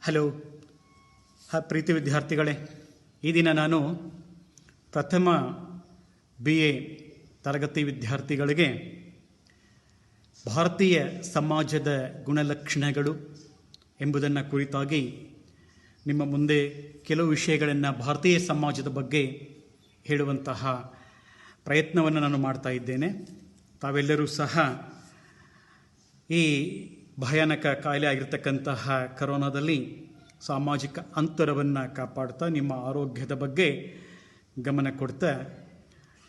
Hello ಪ್ರೀತಿ ವಿದ್ಯಾರ್ಥಿಗಳೇ, ಈ ದಿನ ನಾನು ಪ್ರಥಮ BA ತರಗತಿ ವಿದ್ಯಾರ್ಥಿಗಳಿಗೆ ಭಾರತೀಯ ಸಮಾಜದ ಗುಣಲಕ್ಷಣಗಳು ಎಂಬುದನ್ನು ಕುರಿತಾಗಿ ನಿಮ್ಮ ಮುಂದೆ ಕೆಲವು ವಿಷಯಗಳನ್ನು ಭಾರತೀಯ ಸಮಾಜದ ಬಗ್ಗೆ ಹೇಳುವಂತಹ ಪ್ರಯತ್ನವನ್ನು ನಾನು ಮಾಡ್ತಾ ಇದ್ದೇನೆ. ತಾವೆಲ್ಲರೂ ಸಹ ಈ ಭಯಾನಕ ಕಾಯಿಲೆ ಆಗಿರ್ತಕ್ಕಂತಹ ಕರೋನಾದಲ್ಲಿ ಸಾಮಾಜಿಕ ಅಂತರವನ್ನು ಕಾಪಾಡ್ತಾ ನಿಮ್ಮ ಆರೋಗ್ಯದ ಬಗ್ಗೆ ಗಮನ ಕೊಡ್ತಾ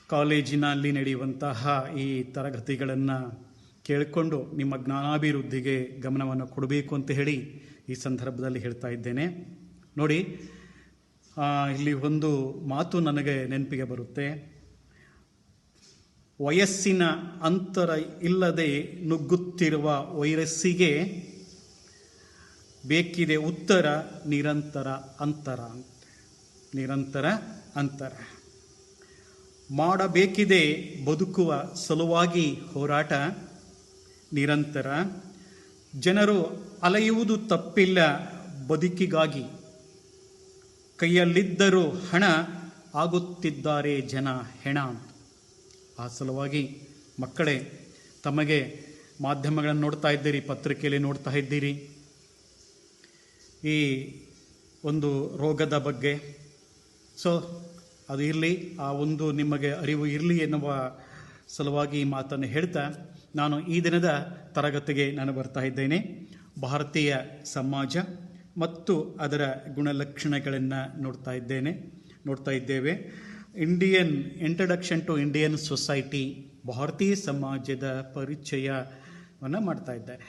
ಕಾಲೇಜಿನಲ್ಲಿ ನಡೆಯುವಂತಹ ಈ ತರಗತಿಗಳನ್ನು ಕೇಳಿಕೊಂಡು ನಿಮ್ಮ ಜ್ಞಾನಾಭಿವೃದ್ಧಿಗೆ ಗಮನವನ್ನು ಕೊಡಬೇಕು ಅಂತ ಹೇಳಿ ಈ ಸಂದರ್ಭದಲ್ಲಿ ಹೇಳ್ತಾ ಇದ್ದೇನೆ. ನೋಡಿ, ಇಲ್ಲಿ ಒಂದು ಮಾತು ನನಗೆ ನೆನಪಿಗೆ ಬರುತ್ತೆ. ವಯಸ್ಸಿನ ಅಂತರ ಇಲ್ಲದೆ ನುಗ್ಗುತ್ತಿರುವ ವೈರಸ್ಸಿಗೆ ಬೇಕಿದೆ ಉತ್ತರ, ನಿರಂತರ ಅಂತರ. ನಿರಂತರ ಅಂತರ ಮಾಡಬೇಕಿದೆ ಬದುಕುವ ಸಲುವಾಗಿ ಹೋರಾಟ ನಿರಂತರ. ಜನರು ಅಲೆಯುವುದು ತಪ್ಪಿಲ್ಲ ಬದುಕಿಗಾಗಿ, ಕೈಯಲ್ಲಿದ್ದರೂ ಹಣ ಆಗುತ್ತಿದ್ದಾರೆ ಜನ ಹೆಣ. ಆ ಸಲುವಾಗಿ ಮಕ್ಕಳೇ, ತಮಗೆ ಮಾಧ್ಯಮಗಳನ್ನು ನೋಡ್ತಾ ಇದ್ದೀರಿ, ಪತ್ರಿಕೆಯಲ್ಲಿ ನೋಡ್ತಾ ಇದ್ದೀರಿ ಈ ಒಂದು ರೋಗದ ಬಗ್ಗೆ. ಸೊ ಅದು ಇರಲಿ, ಆ ಒಂದು ನಿಮಗೆ ಅರಿವು ಇರಲಿ ಎನ್ನುವ ಸಲುವಾಗಿ ಈ ಮಾತನ್ನು ಹೇಳ್ತಾ ನಾನು ಈ ದಿನದ ತರಗತಿಗೆ ನಾನು ಬರ್ತಾ ಇದ್ದೇನೆ. ಭಾರತೀಯ ಸಮಾಜ ಮತ್ತು ಅದರ ಗುಣಲಕ್ಷಣಗಳನ್ನು ನೋಡ್ತಾ ಇದ್ದೇವೆ. ಇಂಟ್ರಡಕ್ಷನ್ ಟು ಇಂಡಿಯನ್ ಸೊಸೈಟಿ, ಭಾರತೀಯ ಸಮಾಜದ ಪರಿಚಯವನ್ನು ಮಾಡ್ತಾ ಇದ್ದಾರೆ.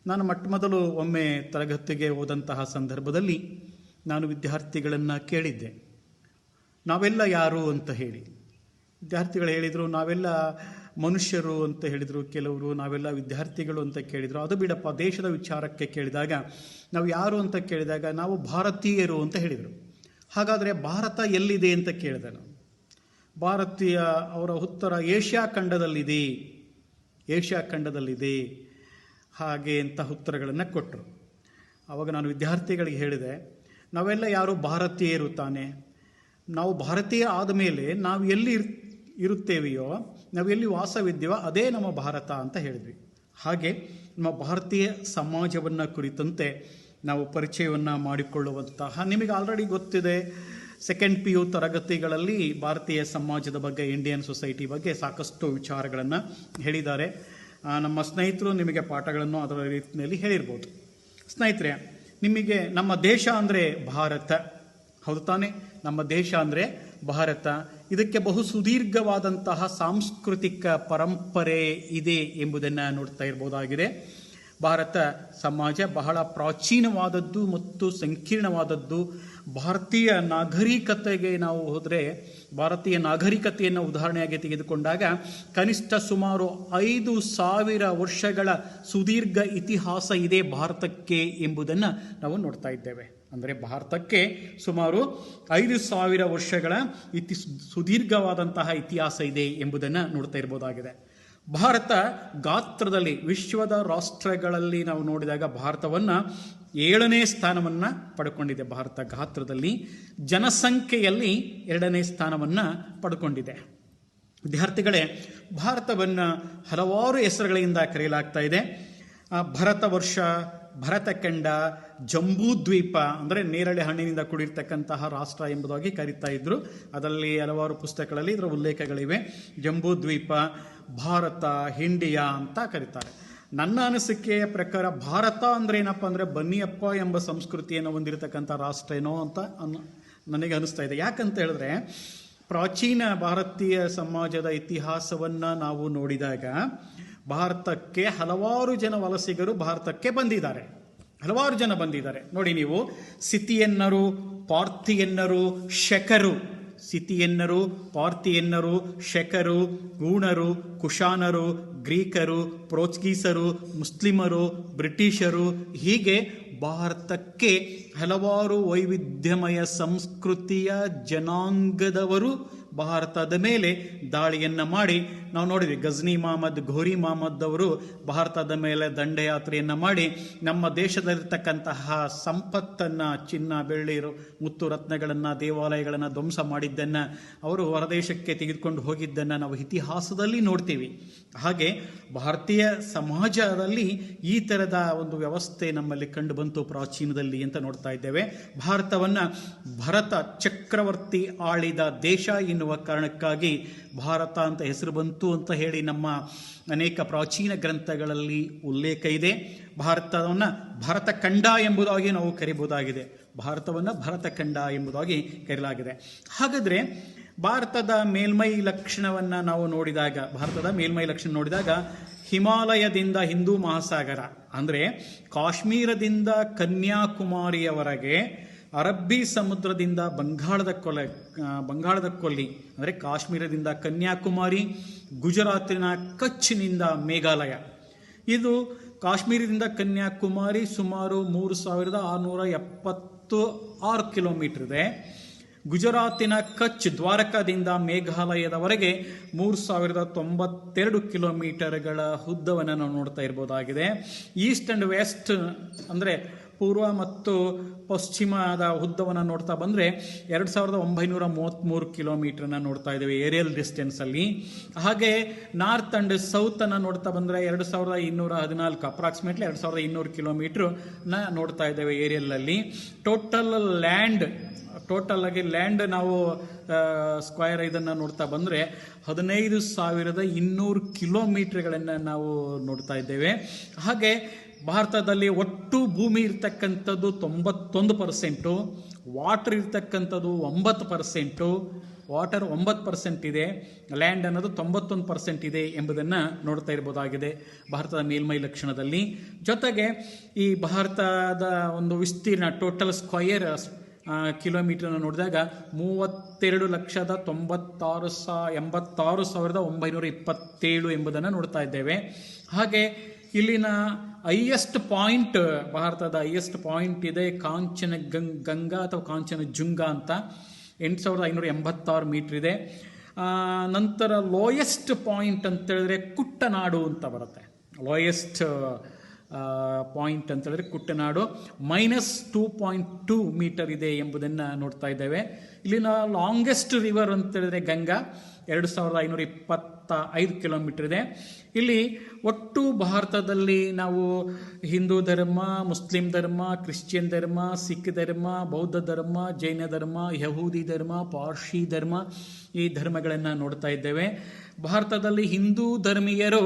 ನಾನು ಮೊದಲು ಒಮ್ಮೆ ತರಗತಿಗೆ ಹೋದಂತಹ ಸಂದರ್ಭದಲ್ಲಿ ನಾನು ವಿದ್ಯಾರ್ಥಿಗಳನ್ನು ಕೇಳಿದ್ದೆ, ನಾವೆಲ್ಲ ಯಾರು ಅಂತ ಹೇಳಿ. ವಿದ್ಯಾರ್ಥಿಗಳು ಹೇಳಿದರು, ನಾವೆಲ್ಲ ಮನುಷ್ಯರು ಅಂತ ಹೇಳಿದರು. ಕೆಲವರು ನಾವೆಲ್ಲ ವಿದ್ಯಾರ್ಥಿಗಳು ಅಂತ ಕೇಳಿದರು. ಅದು ಬಿಡಪ್ಪ, ದೇಶದ ವಿಚಾರಕ್ಕೆ ಕೇಳಿದಾಗ ನಾವು ಯಾರು ಅಂತ ಕೇಳಿದಾಗ ನಾವು ಭಾರತೀಯರು ಅಂತ ಹೇಳಿದರು. ಹಾಗಾದರೆ ಭಾರತ ಎಲ್ಲಿದೆ ಅಂತ ಕೇಳಿದೆ ನಾನು. ಭಾರತೀಯ ಅವರ ಉತ್ತರ ಏಷ್ಯಾ ಖಂಡದಲ್ಲಿದೆ ಹಾಗೆ ಅಂತ ಉತ್ತರಗಳನ್ನು ಕೊಟ್ಟರು. ಆವಾಗ ನಾನು ವಿದ್ಯಾರ್ಥಿಗಳಿಗೆ ಹೇಳಿದೆ, ನಾವೆಲ್ಲ ಯಾರು ಭಾರತೀಯರು ತಾನೆ. ನಾವು ಭಾರತೀಯ ಆದ ಮೇಲೆ ನಾವು ಎಲ್ಲಿ ಇರುತ್ತೇವೆಯೋ, ನಾವು ಎಲ್ಲಿ ವಾಸವಿದ್ದೇವೋ ಅದೇ ನಮ್ಮ ಭಾರತ ಅಂತ ಹೇಳಿದ್ವಿ. ಹಾಗೆ ನಮ್ಮ ಭಾರತೀಯ ಸಮಾಜವನ್ನು ಕುರಿತಂತೆ ನಾವು ಪರಿಚಯವನ್ನು ಮಾಡಿಕೊಳ್ಳುವಂತಹ, ನಿಮಗೆ ಆಲ್ರೆಡಿ ಗೊತ್ತಿದೆ, ಸೆಕೆಂಡ್ PU ತರಗತಿಗಳಲ್ಲಿ ಭಾರತೀಯ ಸಮಾಜದ ಬಗ್ಗೆ, ಇಂಡಿಯನ್ ಸೊಸೈಟಿ ಬಗ್ಗೆ ಸಾಕಷ್ಟು ವಿಚಾರಗಳನ್ನು ಹೇಳಿದ್ದಾರೆ. ನಮ್ಮ ಸ್ನೇಹಿತರು ನಿಮಗೆ ಪಾಠಗಳನ್ನು ಅದರ ರೀತಿಯಲ್ಲಿ ಹೇಳಿರ್ಬೋದು. ಸ್ನೇಹಿತರೆ, ನಿಮಗೆ ನಮ್ಮ ದೇಶ ಅಂದರೆ ಭಾರತ, ಹೌದು ತಾನೆ? ನಮ್ಮ ದೇಶ ಅಂದರೆ ಭಾರತ. ಇದಕ್ಕೆ ಬಹು ಸುದೀರ್ಘವಾದಂತಹ ಸಾಂಸ್ಕೃತಿಕ ಪರಂಪರೆ ಇದೆ ಎಂಬುದನ್ನು ನೋಡ್ತಾ ಇರ್ಬೋದಾಗಿದೆ. ಭಾರತ ಸಮಾಜ ಬಹಳ ಪ್ರಾಚೀನವಾದದ್ದು ಮತ್ತು ಸಂಕೀರ್ಣವಾದದ್ದು. ಭಾರತೀಯ ನಾಗರಿಕತೆಗೆ ನಾವು ಹೋದರೆ, ಭಾರತೀಯ ನಾಗರಿಕತೆಯನ್ನು ಉದಾಹರಣೆಯಾಗಿ ತೆಗೆದುಕೊಂಡಾಗ ಕನಿಷ್ಠ ಸುಮಾರು 5,000 ವರ್ಷಗಳ ಸುದೀರ್ಘ ಇತಿಹಾಸ ಇದೆ ಭಾರತಕ್ಕೆ ಎಂಬುದನ್ನು ನಾವು ನೋಡ್ತಾ ಇದ್ದೇವೆ. ಅಂದರೆ ಭಾರತಕ್ಕೆ ಸುಮಾರು 5,000 ವರ್ಷಗಳ ಸುದೀರ್ಘವಾದಂತಹ ಇತಿಹಾಸ ಇದೆ ಎಂಬುದನ್ನು ನೋಡ್ತಾ ಇರ್ಬೋದಾಗಿದೆ. ಭಾರತ ಗಾತ್ರದಲ್ಲಿ ವಿಶ್ವದ ರಾಷ್ಟ್ರಗಳಲ್ಲಿ ನಾವು ನೋಡಿದಾಗ ಭಾರತವನ್ನು 7ನೇ ಸ್ಥಾನವನ್ನು ಪಡ್ಕೊಂಡಿದೆ. ಭಾರತ ಗಾತ್ರದಲ್ಲಿ, ಜನಸಂಖ್ಯೆಯಲ್ಲಿ 2ನೇ ಸ್ಥಾನವನ್ನು ಪಡ್ಕೊಂಡಿದೆ. ವಿದ್ಯಾರ್ಥಿಗಳೇ, ಭಾರತವನ್ನು ಹಲವಾರು ಹೆಸರುಗಳಿಂದ ಕರೆಯಲಾಗ್ತಾ ಇದೆ. ಭರತ ವರ್ಷ, ಭರತಖಂಡ, ಜಂಬೂದ್ವೀಪ ಅಂದರೆ ನೇರಳೆ ಹಣ್ಣಿನಿಂದ ಕೂಡಿರ್ತಕ್ಕಂತಹ ರಾಷ್ಟ್ರ ಎಂಬುದಾಗಿ ಕರೀತಾ ಇದ್ರು. ಅದರಲ್ಲಿ ಹಲವಾರು ಪುಸ್ತಕಗಳಲ್ಲಿ ಇದರ ಉಲ್ಲೇಖಗಳಿವೆ. ಜಂಬೂದ್ವೀಪ, ಭಾರತ, ಇಂಡಿಯಾ ಅಂತ ಕರೀತಾರೆ. ನನ್ನ ಅನಿಸಿಕೆಯ ಪ್ರಕಾರ ಭಾರತ ಅಂದರೆ ಏನಪ್ಪ ಅಂದರೆ ಬನ್ನಿಯಪ್ಪ ಎಂಬ ಸಂಸ್ಕೃತಿಯನ್ನು ಹೊಂದಿರತಕ್ಕಂಥ ರಾಷ್ಟ್ರ ಏನೋ ಅಂತ ನನಗೆ ಅನಿಸ್ತಾ ಇದೆ. ಯಾಕಂತ ಹೇಳಿದ್ರೆ, ಪ್ರಾಚೀನ ಭಾರತೀಯ ಸಮಾಜದ ಇತಿಹಾಸವನ್ನು ನಾವು ನೋಡಿದಾಗ ಭಾರತಕ್ಕೆ ಹಲವಾರು ಜನ ವಲಸಿಗರು ಭಾರತಕ್ಕೆ ಬಂದಿದ್ದಾರೆ. ಹಲವಾರು ಜನ ಬಂದಿದ್ದಾರೆ. ನೋಡಿ ನೀವು, ಸಿಥಿಯನ್ನರು, ಪಾರ್ಥಿಯನ್ನರು, ಶಕರು, ಸಿಥಿಯನ್ನರು, ಪಾರ್ಥಿಯನ್ನರು, ಶಕರು, ಗೂಣರು, ಕುಶಾನರು, ಗ್ರೀಕರು, ಪೋರ್ಚುಗೀಸರು, ಮುಸ್ಲಿಮರು, ಬ್ರಿಟಿಷರು, ಹೀಗೆ ಭಾರತಕ್ಕೆ ಹಲವಾರು ವೈವಿಧ್ಯಮಯ ಸಂಸ್ಕೃತಿಯ ಜನಾಂಗದವರು ಭಾರತದ ಮೇಲೆ ದಾಳಿಯನ್ನು ಮಾಡಿ, ನಾವು ನೋಡಿದ್ವಿ ಗಜ್ನಿ ಮಹಮ್ಮದ್, ಘೋರಿ ಮಹಮ್ಮದ್ ಅವರು ಭಾರತದ ಮೇಲೆ ದಂಡಯಾತ್ರೆಯನ್ನು ಮಾಡಿ ನಮ್ಮ ದೇಶದಲ್ಲಿರ್ತಕ್ಕಂತಹ ಸಂಪತ್ತನ್ನು, ಚಿನ್ನ, ಬೆಳ್ಳಿ, ಮುತ್ತು ರತ್ನಗಳನ್ನು, ದೇವಾಲಯಗಳನ್ನು ಧ್ವಂಸ ಮಾಡಿದ್ದನ್ನು, ಅವರು ಹೊರದೇಶಕ್ಕೆ ತೆಗೆದುಕೊಂಡು ಹೋಗಿದ್ದನ್ನು ನಾವು ಇತಿಹಾಸದಲ್ಲಿ ನೋಡ್ತೀವಿ. ಹಾಗೆ ಭಾರತೀಯ ಸಮಾಜದಲ್ಲಿ ಈ ಥರದ ಒಂದು ವ್ಯವಸ್ಥೆ ನಮ್ಮಲ್ಲಿ ಕಂಡು ಬಂತು ಪ್ರಾಚೀನದಲ್ಲಿ ಅಂತ ನೋಡ್ತಾ ಇದ್ದೇವೆ. ಭಾರತವನ್ನು ಭರತ ಚಕ್ರವರ್ತಿ ಆಳಿದ ದೇಶ ಎನ್ನುವ ಕಾರಣಕ್ಕಾಗಿ ಭಾರತ ಅಂತ ಹೆಸರು ಬಂತು ಅಂತ ಹೇಳಿ ನಮ್ಮ ಅನೇಕ ಪ್ರಾಚೀನ ಗ್ರಂಥಗಳಲ್ಲಿ ಉಲ್ಲೇಖ ಇದೆ. ಭಾರತವನ್ನು ಭರತಖಂಡ ಎಂಬುದಾಗಿ ನಾವು ಕರೀಬಹುದಾಗಿದೆ. ಭಾರತವನ್ನು ಭರತಖಂಡ ಎಂಬುದಾಗಿ ಕರೆಯಲಾಗಿದೆ. ಹಾಗಾದರೆ ಭಾರತದ ಮೇಲ್ಮೈ ಲಕ್ಷಣವನ್ನು ನಾವು ನೋಡಿದಾಗ, ಹಿಮಾಲಯದಿಂದ ಹಿಂದೂ ಮಹಾಸಾಗರ ಅಂದರೆ ಕಾಶ್ಮೀರದಿಂದ ಕನ್ಯಾಕುಮಾರಿಯವರೆಗೆ, ಅರಬ್ಬಿ ಸಮುದ್ರದಿಂದ ಬಂಗಾಳದ ಕೊಲ್ಲಿ ಅಂದರೆ ಕಾಶ್ಮೀರದಿಂದ ಕನ್ಯಾಕುಮಾರಿ, ಗುಜರಾತಿನ ಕಚ್ನಿಂದ ಮೇಘಾಲಯ. ಇದು ಕಾಶ್ಮೀರದಿಂದ ಕನ್ಯಾಕುಮಾರಿ ಸುಮಾರು 3676 ಕಿಲೋಮೀಟರ್ ಇದೆ. ಗುಜರಾತಿನ ಕಚ್ ದ್ವಾರಕಾದಿಂದ ಮೇಘಾಲಯದವರೆಗೆ 3092 ಕಿಲೋಮೀಟರ್ಗಳ ಉದ್ದವನ್ನು ನಾವು ನೋಡ್ತಾ ಇರ್ಬೋದಾಗಿದೆ. ಈಸ್ಟ್ ಆ್ಯಂಡ್ ವೆಸ್ಟ್ ಅಂದರೆ ಪೂರ್ವ ಮತ್ತು ಪಶ್ಚಿಮದ ಉದ್ದವನ್ನು ನೋಡ್ತಾ ಬಂದರೆ 2933 ಕಿಲೋಮೀಟರ್ನ ನೋಡ್ತಾ ಇದ್ದೇವೆ ಏರಿಯಲ್ ಡಿಸ್ಟೆನ್ಸಲ್ಲಿ. ಹಾಗೆ ನಾರ್ತ್ ಆ್ಯಂಡ್ ಸೌತನ್ನು ನೋಡ್ತಾ ಬಂದರೆ 2214 ಅಪ್ರಾಕ್ಸಿಮೇಟ್ಲಿ 2200 ಕಿಲೋಮೀಟ್ರನ್ನ ನೋಡ್ತಾ ಇದ್ದೇವೆ ಏರಿಯಲ್ನಲ್ಲಿ. ಟೋಟಲ್ ಆಗಿ ಲ್ಯಾಂಡ್ ನಾವು ಸ್ಕ್ವಯರ್ ಇದನ್ನು ನೋಡ್ತಾ ಬಂದರೆ 15,200 ಕಿಲೋಮೀಟರ್ಗಳನ್ನು ನಾವು ನೋಡ್ತಾ ಇದ್ದೇವೆ. ಹಾಗೆ ಭಾರತದಲ್ಲಿ ಒಟ್ಟು ಭೂಮಿ ಇರ್ತಕ್ಕಂಥದ್ದು 91%, ವಾಟರ್ ಇರ್ತಕ್ಕಂಥದ್ದು 9%, ವಾಟರ್ 9% ಇದೆ, ಲ್ಯಾಂಡ್ ಅನ್ನೋದು 91% ಇದೆ ಎಂಬುದನ್ನು ನೋಡ್ತಾ ಇರ್ಬೋದಾಗಿದೆ ಭಾರತದ ಮೇಲ್ಮೈ ಲಕ್ಷಣದಲ್ಲಿ. ಜೊತೆಗೆ ಈ ಭಾರತದ ಒಂದು ವಿಸ್ತೀರ್ಣ ಟೋಟಲ್ ಸ್ಕ್ವಯರ್ ಕಿಲೋಮೀಟರ್ನ ನೋಡಿದಾಗ 32,86,927 ಎಂಬುದನ್ನು ನೋಡ್ತಾ ಇದ್ದೇವೆ. ಹಾಗೆ ಇಲ್ಲಿನ ಹೈಯೆಸ್ಟ್ ಪಾಯಿಂಟ್, ಭಾರತದ ಹೈಯೆಸ್ಟ್ ಪಾಯಿಂಟ್ ಇದೆ ಗಂಗಾ ಅಥವಾ ಕಾಂಚನಜುಂಗ ಅಂತ, 8,586 ಮೀಟರ್ ಇದೆ. ನಂತರ ಲೋಯೆಸ್ಟ್ ಪಾಯಿಂಟ್ ಅಂತ ಹೇಳಿದ್ರೆ ಕುಟ್ಟನಾಡು ಅಂತ ಬರುತ್ತೆ. ಲೋಯೆಸ್ಟ್ ಪಾಯಿಂಟ್ ಅಂತ ಹೇಳಿದ್ರೆ ಕುಟ್ಟನಾಡು -2.2 ಮೀಟರ್ ಇದೆ ಎಂಬುದನ್ನು ನೋಡ್ತಾ ಇದ್ದೇವೆ. ಇಲ್ಲಿನ ಲಾಂಗೆಸ್ಟ್ ರಿವರ್ ಅಂತ ಹೇಳಿದ್ರೆ ಗಂಗಾ 2,525 ಕಿಲೋಮೀಟರ್ ಇದೆ. ಇಲ್ಲಿ ಒಟ್ಟು ಭಾರತದಲ್ಲಿ ನಾವು ಹಿಂದೂ ಧರ್ಮ, ಮುಸ್ಲಿಂ ಧರ್ಮ, ಕ್ರಿಶ್ಚಿಯನ್ ಧರ್ಮ, ಸಿಖ್ ಧರ್ಮ, ಬೌದ್ಧ ಧರ್ಮ, ಜೈನ ಧರ್ಮ, ಯಹೂದಿ ಧರ್ಮ, ಪಾರ್ಸಿ ಧರ್ಮ, ಈ ಧರ್ಮಗಳನ್ನು ನೋಡ್ತಾ ಇದ್ದೇವೆ. ಭಾರತದಲ್ಲಿ ಹಿಂದೂ ಧರ್ಮೀಯರು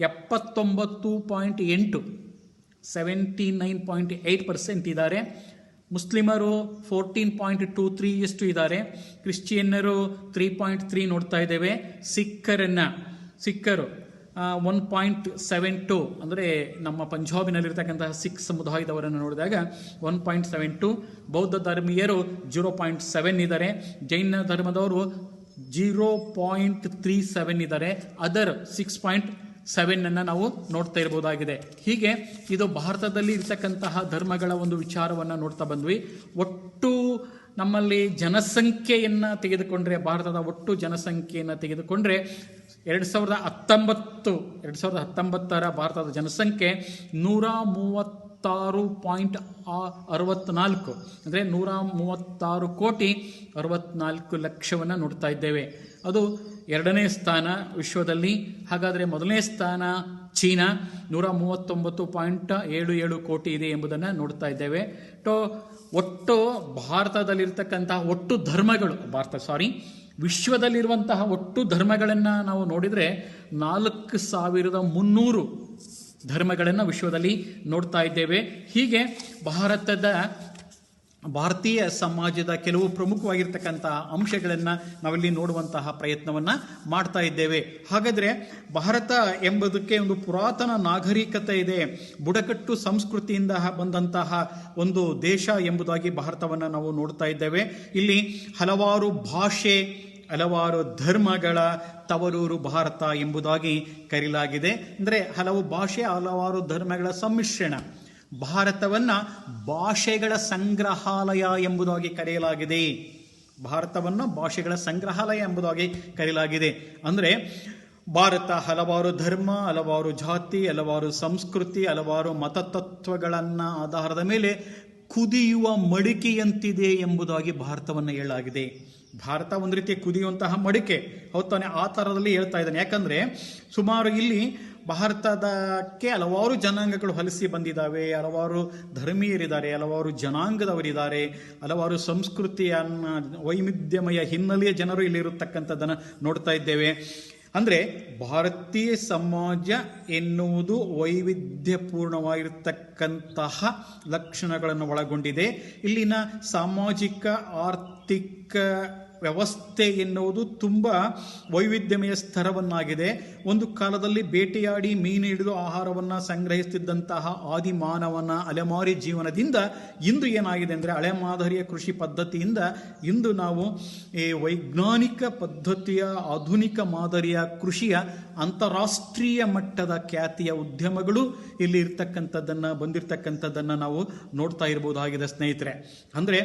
79.8% ಇದ್ದಾರೆ. ಮುಸ್ಲಿಮರು 14.23 ಇದ್ದಾರೆ. ಕ್ರಿಶ್ಚಿಯನ್ನರು 3.3 ನೋಡ್ತಾ ಇದ್ದೇವೆ. ಸಿಖ್ಖರು 1.72 ಅಂದರೆ ನಮ್ಮ ಪಂಜಾಬಿನಲ್ಲಿರ್ತಕ್ಕಂತಹ ಸಿಖ್ ಸಮುದಾಯದವರನ್ನು ನೋಡಿದಾಗ 1.72. ಬೌದ್ಧ ಧರ್ಮೀಯರು 0.7 ಇದ್ದಾರೆ. ಜೈನ ಧರ್ಮದವರು 0.37 ಇದ್ದಾರೆ. ಅದರ್ 6.7 ನಾವು ನೋಡ್ತಾ ಇರಬಹುದಾಗಿದೆ. ಹೀಗೆ ಇದು ಭಾರತದಲ್ಲಿ ಇರ್ತಕ್ಕಂತಹ ಧರ್ಮಗಳ ಒಂದು ವಿಚಾರವನ್ನು ನೋಡ್ತಾ ಬಂದ್ವಿ. ಒಟ್ಟು ನಮ್ಮಲ್ಲಿ ಜನಸಂಖ್ಯೆಯನ್ನು ತೆಗೆದುಕೊಂಡ್ರೆ, ಭಾರತದ ಒಟ್ಟು ಜನಸಂಖ್ಯೆಯನ್ನು ತೆಗೆದುಕೊಂಡ್ರೆ 2019 ಭಾರತದ ಜನಸಂಖ್ಯೆ 136.64 ಅಂದರೆ 136,64,00,000 ನೋಡ್ತಾ ಇದ್ದೇವೆ. ಅದು 2ನೇ ಸ್ಥಾನ ವಿಶ್ವದಲ್ಲಿ. ಹಾಗಾದರೆ 1ನೇ ಸ್ಥಾನ ಚೀನಾ 139.77 ಕೋಟಿ ಇದೆ ಎಂಬುದನ್ನು ನೋಡ್ತಾ ಇದ್ದೇವೆ. ಒಟ್ಟು ಭಾರತದಲ್ಲಿರ್ತಕ್ಕಂತಹ ಒಟ್ಟು ಧರ್ಮಗಳು, ವಿಶ್ವದಲ್ಲಿರುವಂತಹ ಒಟ್ಟು ಧರ್ಮಗಳನ್ನು ನಾವು ನೋಡಿದರೆ 4,300 ಧರ್ಮಗಳನ್ನು ವಿಶ್ವದಲ್ಲಿ ನೋಡ್ತಾ ಇದ್ದೇವೆ. ಹೀಗೆ ಭಾರತೀಯ ಸಮಾಜದ ಕೆಲವು ಪ್ರಮುಖವಾಗಿರ್ತಕ್ಕಂತಹ ಅಂಶಗಳನ್ನು ನಾವಿಲ್ಲಿ ನೋಡುವಂತಹ ಪ್ರಯತ್ನವನ್ನು ಮಾಡ್ತಾ ಇದ್ದೇವೆ. ಹಾಗಾದರೆ ಭಾರತ ಎಂಬುದಕ್ಕೆ ಒಂದು ಪುರಾತನ ನಾಗರಿಕತೆ ಇದೆ, ಬುಡಕಟ್ಟು ಸಂಸ್ಕೃತಿಯಿಂದ ಬಂದಂತಹ ಒಂದು ದೇಶ ಎಂಬುದಾಗಿ ಭಾರತವನ್ನು ನಾವು ನೋಡ್ತಾ ಇದ್ದೇವೆ. ಇಲ್ಲಿ ಹಲವಾರು ಭಾಷೆ, ಹಲವಾರು ಧರ್ಮಗಳ ತವರೂರು ಭಾರತ ಎಂಬುದಾಗಿ ಕರೆಯಲಾಗಿದೆ. ಅಂದರೆ ಹಲವು ಭಾಷೆ, ಹಲವಾರು ಧರ್ಮಗಳ ಸಮ್ಮಿಶ್ರಣ. ಭಾರತವನ್ನು ಭಾಷೆಗಳ ಸಂಗ್ರಹಾಲಯ ಎಂಬುದಾಗಿ ಕರೆಯಲಾಗಿದೆ. ಭಾರತವನ್ನು ಭಾಷೆಗಳ ಸಂಗ್ರಹಾಲಯ ಎಂಬುದಾಗಿ ಕರೆಯಲಾಗಿದೆ. ಅಂದರೆ ಭಾರತ ಹಲವಾರು ಧರ್ಮ, ಹಲವಾರು ಜಾತಿ, ಹಲವಾರು ಸಂಸ್ಕೃತಿ, ಹಲವಾರು ಮತತತ್ವಗಳನ್ನು ಆಧಾರದ ಮೇಲೆ ಕುದಿಯುವ ಮಡಿಕೆಯಂತಿದೆ ಎಂಬುದಾಗಿ ಭಾರತವನ್ನು ಹೇಳಲಾಗಿದೆ. ಭಾರತ ಒಂದು ರೀತಿ ಕುದಿಯುವಂತಹ ಮಡಿಕೆ, ಹೌದು ತಾನೆ? ಆ ಥರದಲ್ಲಿ ಹೇಳ್ತಾ ಇದ್ದಾನೆ. ಯಾಕಂದರೆ ಸುಮಾರು ಇಲ್ಲಿ ಭಾರತದಕ್ಕೆ ಹಲವಾರು ಜನಾಂಗಗಳು ಹಲಸಿ ಬಂದಿದ್ದಾವೆ, ಹಲವಾರು ಧರ್ಮೀಯರಿದ್ದಾರೆ, ಹಲವಾರು ಜನಾಂಗದವರಿದ್ದಾರೆ, ಹಲವಾರು ಸಂಸ್ಕೃತಿಯನ್ನ ವೈವಿಧ್ಯಮಯ ಹಿನ್ನೆಲೆಯ ಜನರು ಇಲ್ಲಿರತಕ್ಕಂಥದ್ದನ್ನು ನೋಡ್ತಾ ಇದ್ದೇವೆ. ಅಂದರೆ ಭಾರತೀಯ ಸಮಾಜ ಎನ್ನುವುದು ವೈವಿಧ್ಯಪೂರ್ಣವಾಗಿರ್ತಕ್ಕಂತಹ ಲಕ್ಷಣಗಳನ್ನು ಒಳಗೊಂಡಿದೆ. ಇಲ್ಲಿನ ಸಾಮಾಜಿಕ ಆರ್ಥಿಕ ವ್ಯವಸ್ಥೆ ಎನ್ನುವುದು ತುಂಬ ವೈವಿಧ್ಯಮಯ ಸ್ತರವನ್ನಾಗಿದೆ. ಒಂದು ಕಾಲದಲ್ಲಿ ಬೇಟೆಯಾಡಿ ಮೀನು ಹಿಡಿದು ಆಹಾರವನ್ನು ಸಂಗ್ರಹಿಸುತ್ತಿದ್ದಂತಹ ಆದಿಮಾನವನ ಅಲೆಮಾರಿ ಜೀವನದಿಂದ ಇಂದು ಏನಾಗಿದೆ ಅಂದರೆ ಹಳೆ ಮಾದರಿಯ ಕೃಷಿ ಪದ್ಧತಿಯಿಂದ ಇಂದು ನಾವು ಈ ವೈಜ್ಞಾನಿಕ ಪದ್ಧತಿಯ ಆಧುನಿಕ ಮಾದರಿಯ ಕೃಷಿಯ ಅಂತಾರಾಷ್ಟ್ರೀಯ ಮಟ್ಟದ ಖ್ಯಾತಿಯ ಉದ್ಯಮಗಳು ಇಲ್ಲಿ ಬಂದಿರತಕ್ಕಂಥದ್ದನ್ನು ನಾವು ನೋಡ್ತಾ ಇರಬಹುದಾಗಿದೆ ಸ್ನೇಹಿತರೆ. ಅಂದರೆ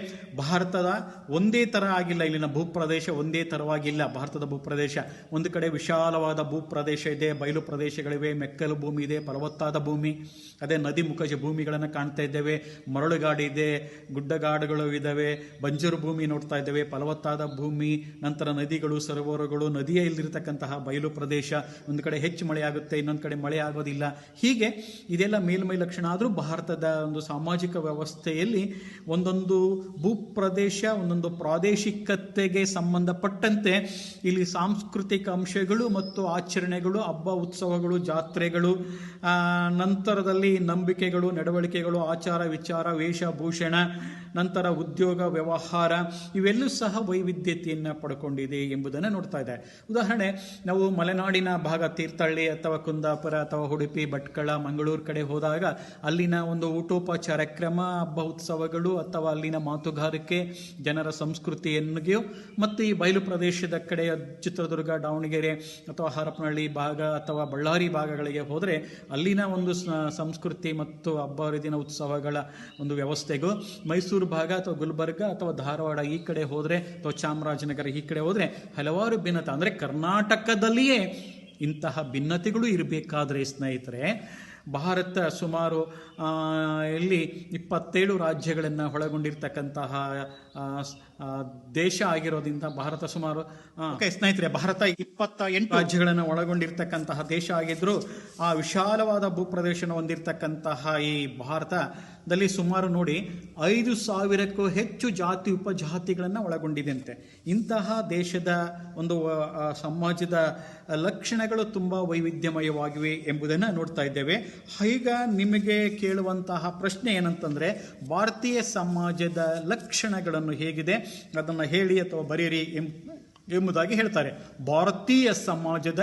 ಭಾರತದ ಒಂದೇ ಥರ ಆಗಿಲ್ಲ, ಇಲ್ಲಿನ ಭೂಪ್ರದೇಶ ಒಂದೇ ಥರವಾಗಿಲ್ಲ. ಭಾರತದ ಭೂಪ್ರದೇಶ ಒಂದು ಕಡೆ ವಿಶಾಲವಾದ ಭೂಪ್ರದೇಶ ಇದೆ, ಬಯಲು ಪ್ರದೇಶಗಳಿವೆ, ಮೆಕ್ಕಲು ಭೂಮಿ ಇದೆ, ಫಲವತ್ತಾದ ಭೂಮಿ, ಅದೇ ನದಿ ಮುಖಜ ಭೂಮಿಗಳನ್ನು ಕಾಣ್ತಾ ಇದ್ದೇವೆ, ಮರಳುಗಾಡು ಇದೆ, ಗುಡ್ಡಗಾಡುಗಳು ಇದ್ದಾವೆ, ಬಂಜರು ಭೂಮಿ ನೋಡ್ತಾ ಇದ್ದೇವೆ, ಫಲವತ್ತಾದ ಭೂಮಿ, ನಂತರ ನದಿಗಳು, ಸರೋವರಗಳು, ನದಿಯ ಇಲ್ಲಿರತಕ್ಕಂತಹ ಬಯಲು ಪ್ರದೇಶ. ಒಂದು ಕಡೆ ಹೆಚ್ಚು ಮಳೆ ಆಗುತ್ತೆ, ಇನ್ನೊಂದು ಕಡೆ ಮಳೆ ಆಗೋದಿಲ್ಲ. ಹೀಗೆ ಇದೆಲ್ಲ ಮೇಲ್ಮೈ ಲಕ್ಷಣ. ಆದರೂ ಭಾರತದ ಒಂದು ಸಾಮಾಜಿಕ ವ್ಯವಸ್ಥೆಯಲ್ಲಿ ಒಂದೊಂದು ಭೂಪ್ರದೇಶ ಒಂದೊಂದು ಪ್ರಾದೇಶಿಕತೆಗೆ ಸಂಬಂಧಪಟ್ಟಂತೆ ಇಲ್ಲಿ ಸಾಂಸ್ಕೃತಿಕ ಅಂಶಗಳು ಮತ್ತು ಆಚರಣೆಗಳು, ಹಬ್ಬ ಉತ್ಸವಗಳು, ಜಾತ್ರೆಗಳು, ನಂತರದಲ್ಲಿ ನಂಬಿಕೆಗಳು, ನಡವಳಿಕೆಗಳು, ಆಚಾರ ವಿಚಾರ, ವೇಷಭೂಷಣ, ನಂತರ ಉದ್ಯೋಗ ವ್ಯವಹಾರ, ಇವೆಲ್ಲೂ ಸಹ ವೈವಿಧ್ಯತೆಯನ್ನು ಪಡ್ಕೊಂಡಿದೆ ಎಂಬುದನ್ನು ನೋಡ್ತಾ ಇದೆ. ಉದಾಹರಣೆ, ನಾವು ಮಲೆನಾಡಿನ ಭಾಗ ತೀರ್ಥಹಳ್ಳಿ ಅಥವಾ ಕುಂದಾಪುರ ಅಥವಾ ಉಡುಪಿ, ಭಟ್ಕಳ, ಮಂಗಳೂರು ಕಡೆ ಹೋದಾಗ ಅಲ್ಲಿನ ಒಂದು ಊಟೋಪಚಾರ ಕ್ರಮ, ಹಬ್ಬ ಉತ್ಸವಗಳು ಅಥವಾ ಅಲ್ಲಿನ ಮಾತುಗಾರಿಕೆ, ಜನರ ಸಂಸ್ಕೃತಿಯನ್ನಿಗೂ, ಮತ್ತು ಈ ಬಯಲು ಪ್ರದೇಶದ ಕಡೆ ಚಿತ್ರದುರ್ಗ, ದಾವಣಗೆರೆ ಅಥವಾ ಹರಪನಹಳ್ಳಿ ಭಾಗ ಅಥವಾ ಬಳ್ಳಾರಿ ಭಾಗಗಳಿಗೆ ಹೋದರೆ ಅಲ್ಲಿನ ಒಂದು ಸಂಸ್ಕೃತಿ ಮತ್ತು ಹಬ್ಬ ಹರಿದಿನ ಉತ್ಸವಗಳ ಒಂದು ವ್ಯವಸ್ಥೆಗೂ, ಮೈಸೂರು ಭಾಗ ಅಥವಾ ಗುಲ್ಬರ್ಗ ಅಥವಾ ಧಾರವಾಡ ಈ ಕಡೆ ಹೋದರೆ ಅಥವಾ ಚಾಮರಾಜನಗರ ಈ ಕಡೆ ಹೋದರೆ ಹಲವಾರು ಭಿನ್ನತೆ. ಅಂದರೆ ಕರ್ನಾಟಕದಲ್ಲಿಯೇ ಇಂತಹ ಭಿನ್ನತೆಗಳು ಇರಬೇಕಾದ್ರೆ ಸ್ನೇಹಿತರೆ, ಭಾರತ ಸುಮಾರು ಇಲ್ಲಿ 27 ರಾಜ್ಯಗಳನ್ನು ಒಳಗೊಂಡಿರ್ತಕ್ಕಂತಹ ದೇಶ ಆಗಿರೋದ್ರಿಂದ ಭಾರತ ಸುಮಾರು ಸ್ನೇಹಿತರೆ ಭಾರತ 28 ರಾಜ್ಯಗಳನ್ನು ಒಳಗೊಂಡಿರ್ತಕ್ಕಂತಹ ದೇಶ ಆಗಿದ್ರು ಆ ವಿಶಾಲವಾದ ಭೂಪ್ರದೇಶನ ಹೊಂದಿರತಕ್ಕಂತಹ ಈ ಭಾರತದಲ್ಲಿ ಸುಮಾರು ನೋಡಿ 5,000ಕ್ಕೂ ಹೆಚ್ಚು ಜಾತಿ ಉಪಜಾತಿಗಳನ್ನು ಒಳಗೊಂಡಿದೆಯಂತೆ. ಇಂತಹ ದೇಶದ ಒಂದು ಸಮಾಜದ ಲಕ್ಷಣಗಳು ತುಂಬ ವೈವಿಧ್ಯಮಯವಾಗಿವೆ ಎಂಬುದನ್ನು ನೋಡ್ತಾ ಇದ್ದೇವೆ. ಈಗ ನಿಮಗೆ ಕೇಳುವಂತಹ ಪ್ರಶ್ನೆ ಏನಂತಂದರೆ, ಭಾರತೀಯ ಸಮಾಜದ ಲಕ್ಷಣಗಳನ್ನು ಹೇಗಿದೆ ಅದನ್ನು ಹೇಳಿ ಅಥವಾ ಬರೀರಿ ಎಂಬುದಾಗಿ ಹೇಳ್ತಾರೆ. ಭಾರತೀಯ ಸಮಾಜದ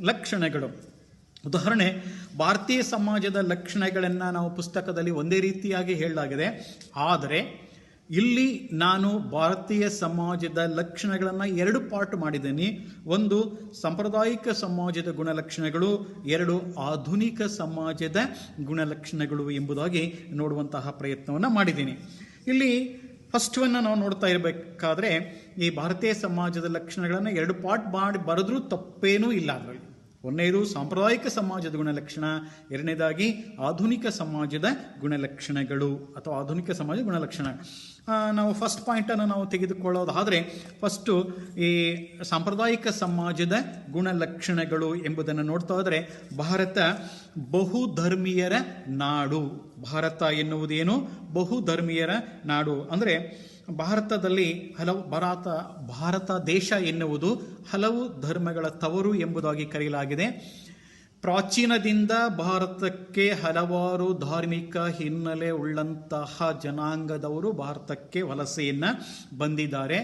ಲಕ್ಷಣಗಳು. ಉದಾಹರಣೆ, ಭಾರತೀಯ ಸಮಾಜದ ಲಕ್ಷಣಗಳನ್ನು ನಾವು ಪುಸ್ತಕದಲ್ಲಿ ಒಂದೇ ರೀತಿಯಾಗಿ ಹೇಳಲಾಗಿದೆ. ಆದರೆ ಇಲ್ಲಿ ನಾನು ಭಾರತೀಯ ಸಮಾಜದ ಲಕ್ಷಣಗಳನ್ನು 2 ಪಾರ್ಟ್ ಮಾಡಿದ್ದೀನಿ. ಒಂದು ಸಾಂಪ್ರದಾಯಿಕ ಸಮಾಜದ ಗುಣಲಕ್ಷಣಗಳು, 2 ಆಧುನಿಕ ಸಮಾಜದ ಗುಣಲಕ್ಷಣಗಳು ಎಂಬುದಾಗಿ ನೋಡುವಂತಹ ಪ್ರಯತ್ನವನ್ನು ಮಾಡಿದ್ದೀನಿ. ಇಲ್ಲಿ ಫಸ್ಟನ್ನು ನಾವು ನೋಡ್ತಾ ಇರಬೇಕಾದ್ರೆ ಈ ಭಾರತೀಯ ಸಮಾಜದ ಲಕ್ಷಣಗಳನ್ನು 2 ಪಾರ್ಟ್ ಮಾಡಿ ಬರೆದ್ರೂ ತಪ್ಪೇನೂ ಇಲ್ಲ. ಅದರಲ್ಲಿ ಒಂದನೇದು ಸಾಂಪ್ರದಾಯಿಕ ಸಮಾಜದ ಗುಣಲಕ್ಷಣ, ಎರಡನೇದಾಗಿ ಆಧುನಿಕ ಸಮಾಜದ ಗುಣಲಕ್ಷಣಗಳು ಅಥವಾ ಆಧುನಿಕ ಸಮಾಜದ ಗುಣಲಕ್ಷಣ. ನಾವು ಫಸ್ಟ್ ಪಾಯಿಂಟನ್ನು ನಾವು ತೆಗೆದುಕೊಳ್ಳೋದಾದರೆ, ಫಸ್ಟು ಈ ಸಾಂಪ್ರದಾಯಿಕ ಸಮಾಜದ ಗುಣಲಕ್ಷಣಗಳು ಎಂಬುದನ್ನು ನೋಡ್ತಾ ಹೋದರೆ, ಭಾರತ ಬಹುಧರ್ಮೀಯರ ನಾಡು. ಭಾರತ ಎನ್ನುವುದೇನು? ಬಹುಧರ್ಮೀಯರ ನಾಡು. ಅಂದರೆ ಭಾರತದಲ್ಲಿ ಭಾರತ ದೇಶ ಎನ್ನುವುದು ಹಲವು ಧರ್ಮಗಳ ತವರು ಎಂಬುದಾಗಿ ಕರೆಯಲಾಗಿದೆ. ಪ್ರಾಚೀನದಿಂದ ಭಾರತಕ್ಕೆ ಹಲವಾರು ಧಾರ್ಮಿಕ ಹಿನ್ನೆಲೆ ಉಳ್ಳಂತಹ ಜನಾಂಗದವರು ಭಾರತಕ್ಕೆ ವಲಸೆಯನ್ನು ಬಂದಿದ್ದಾರೆ.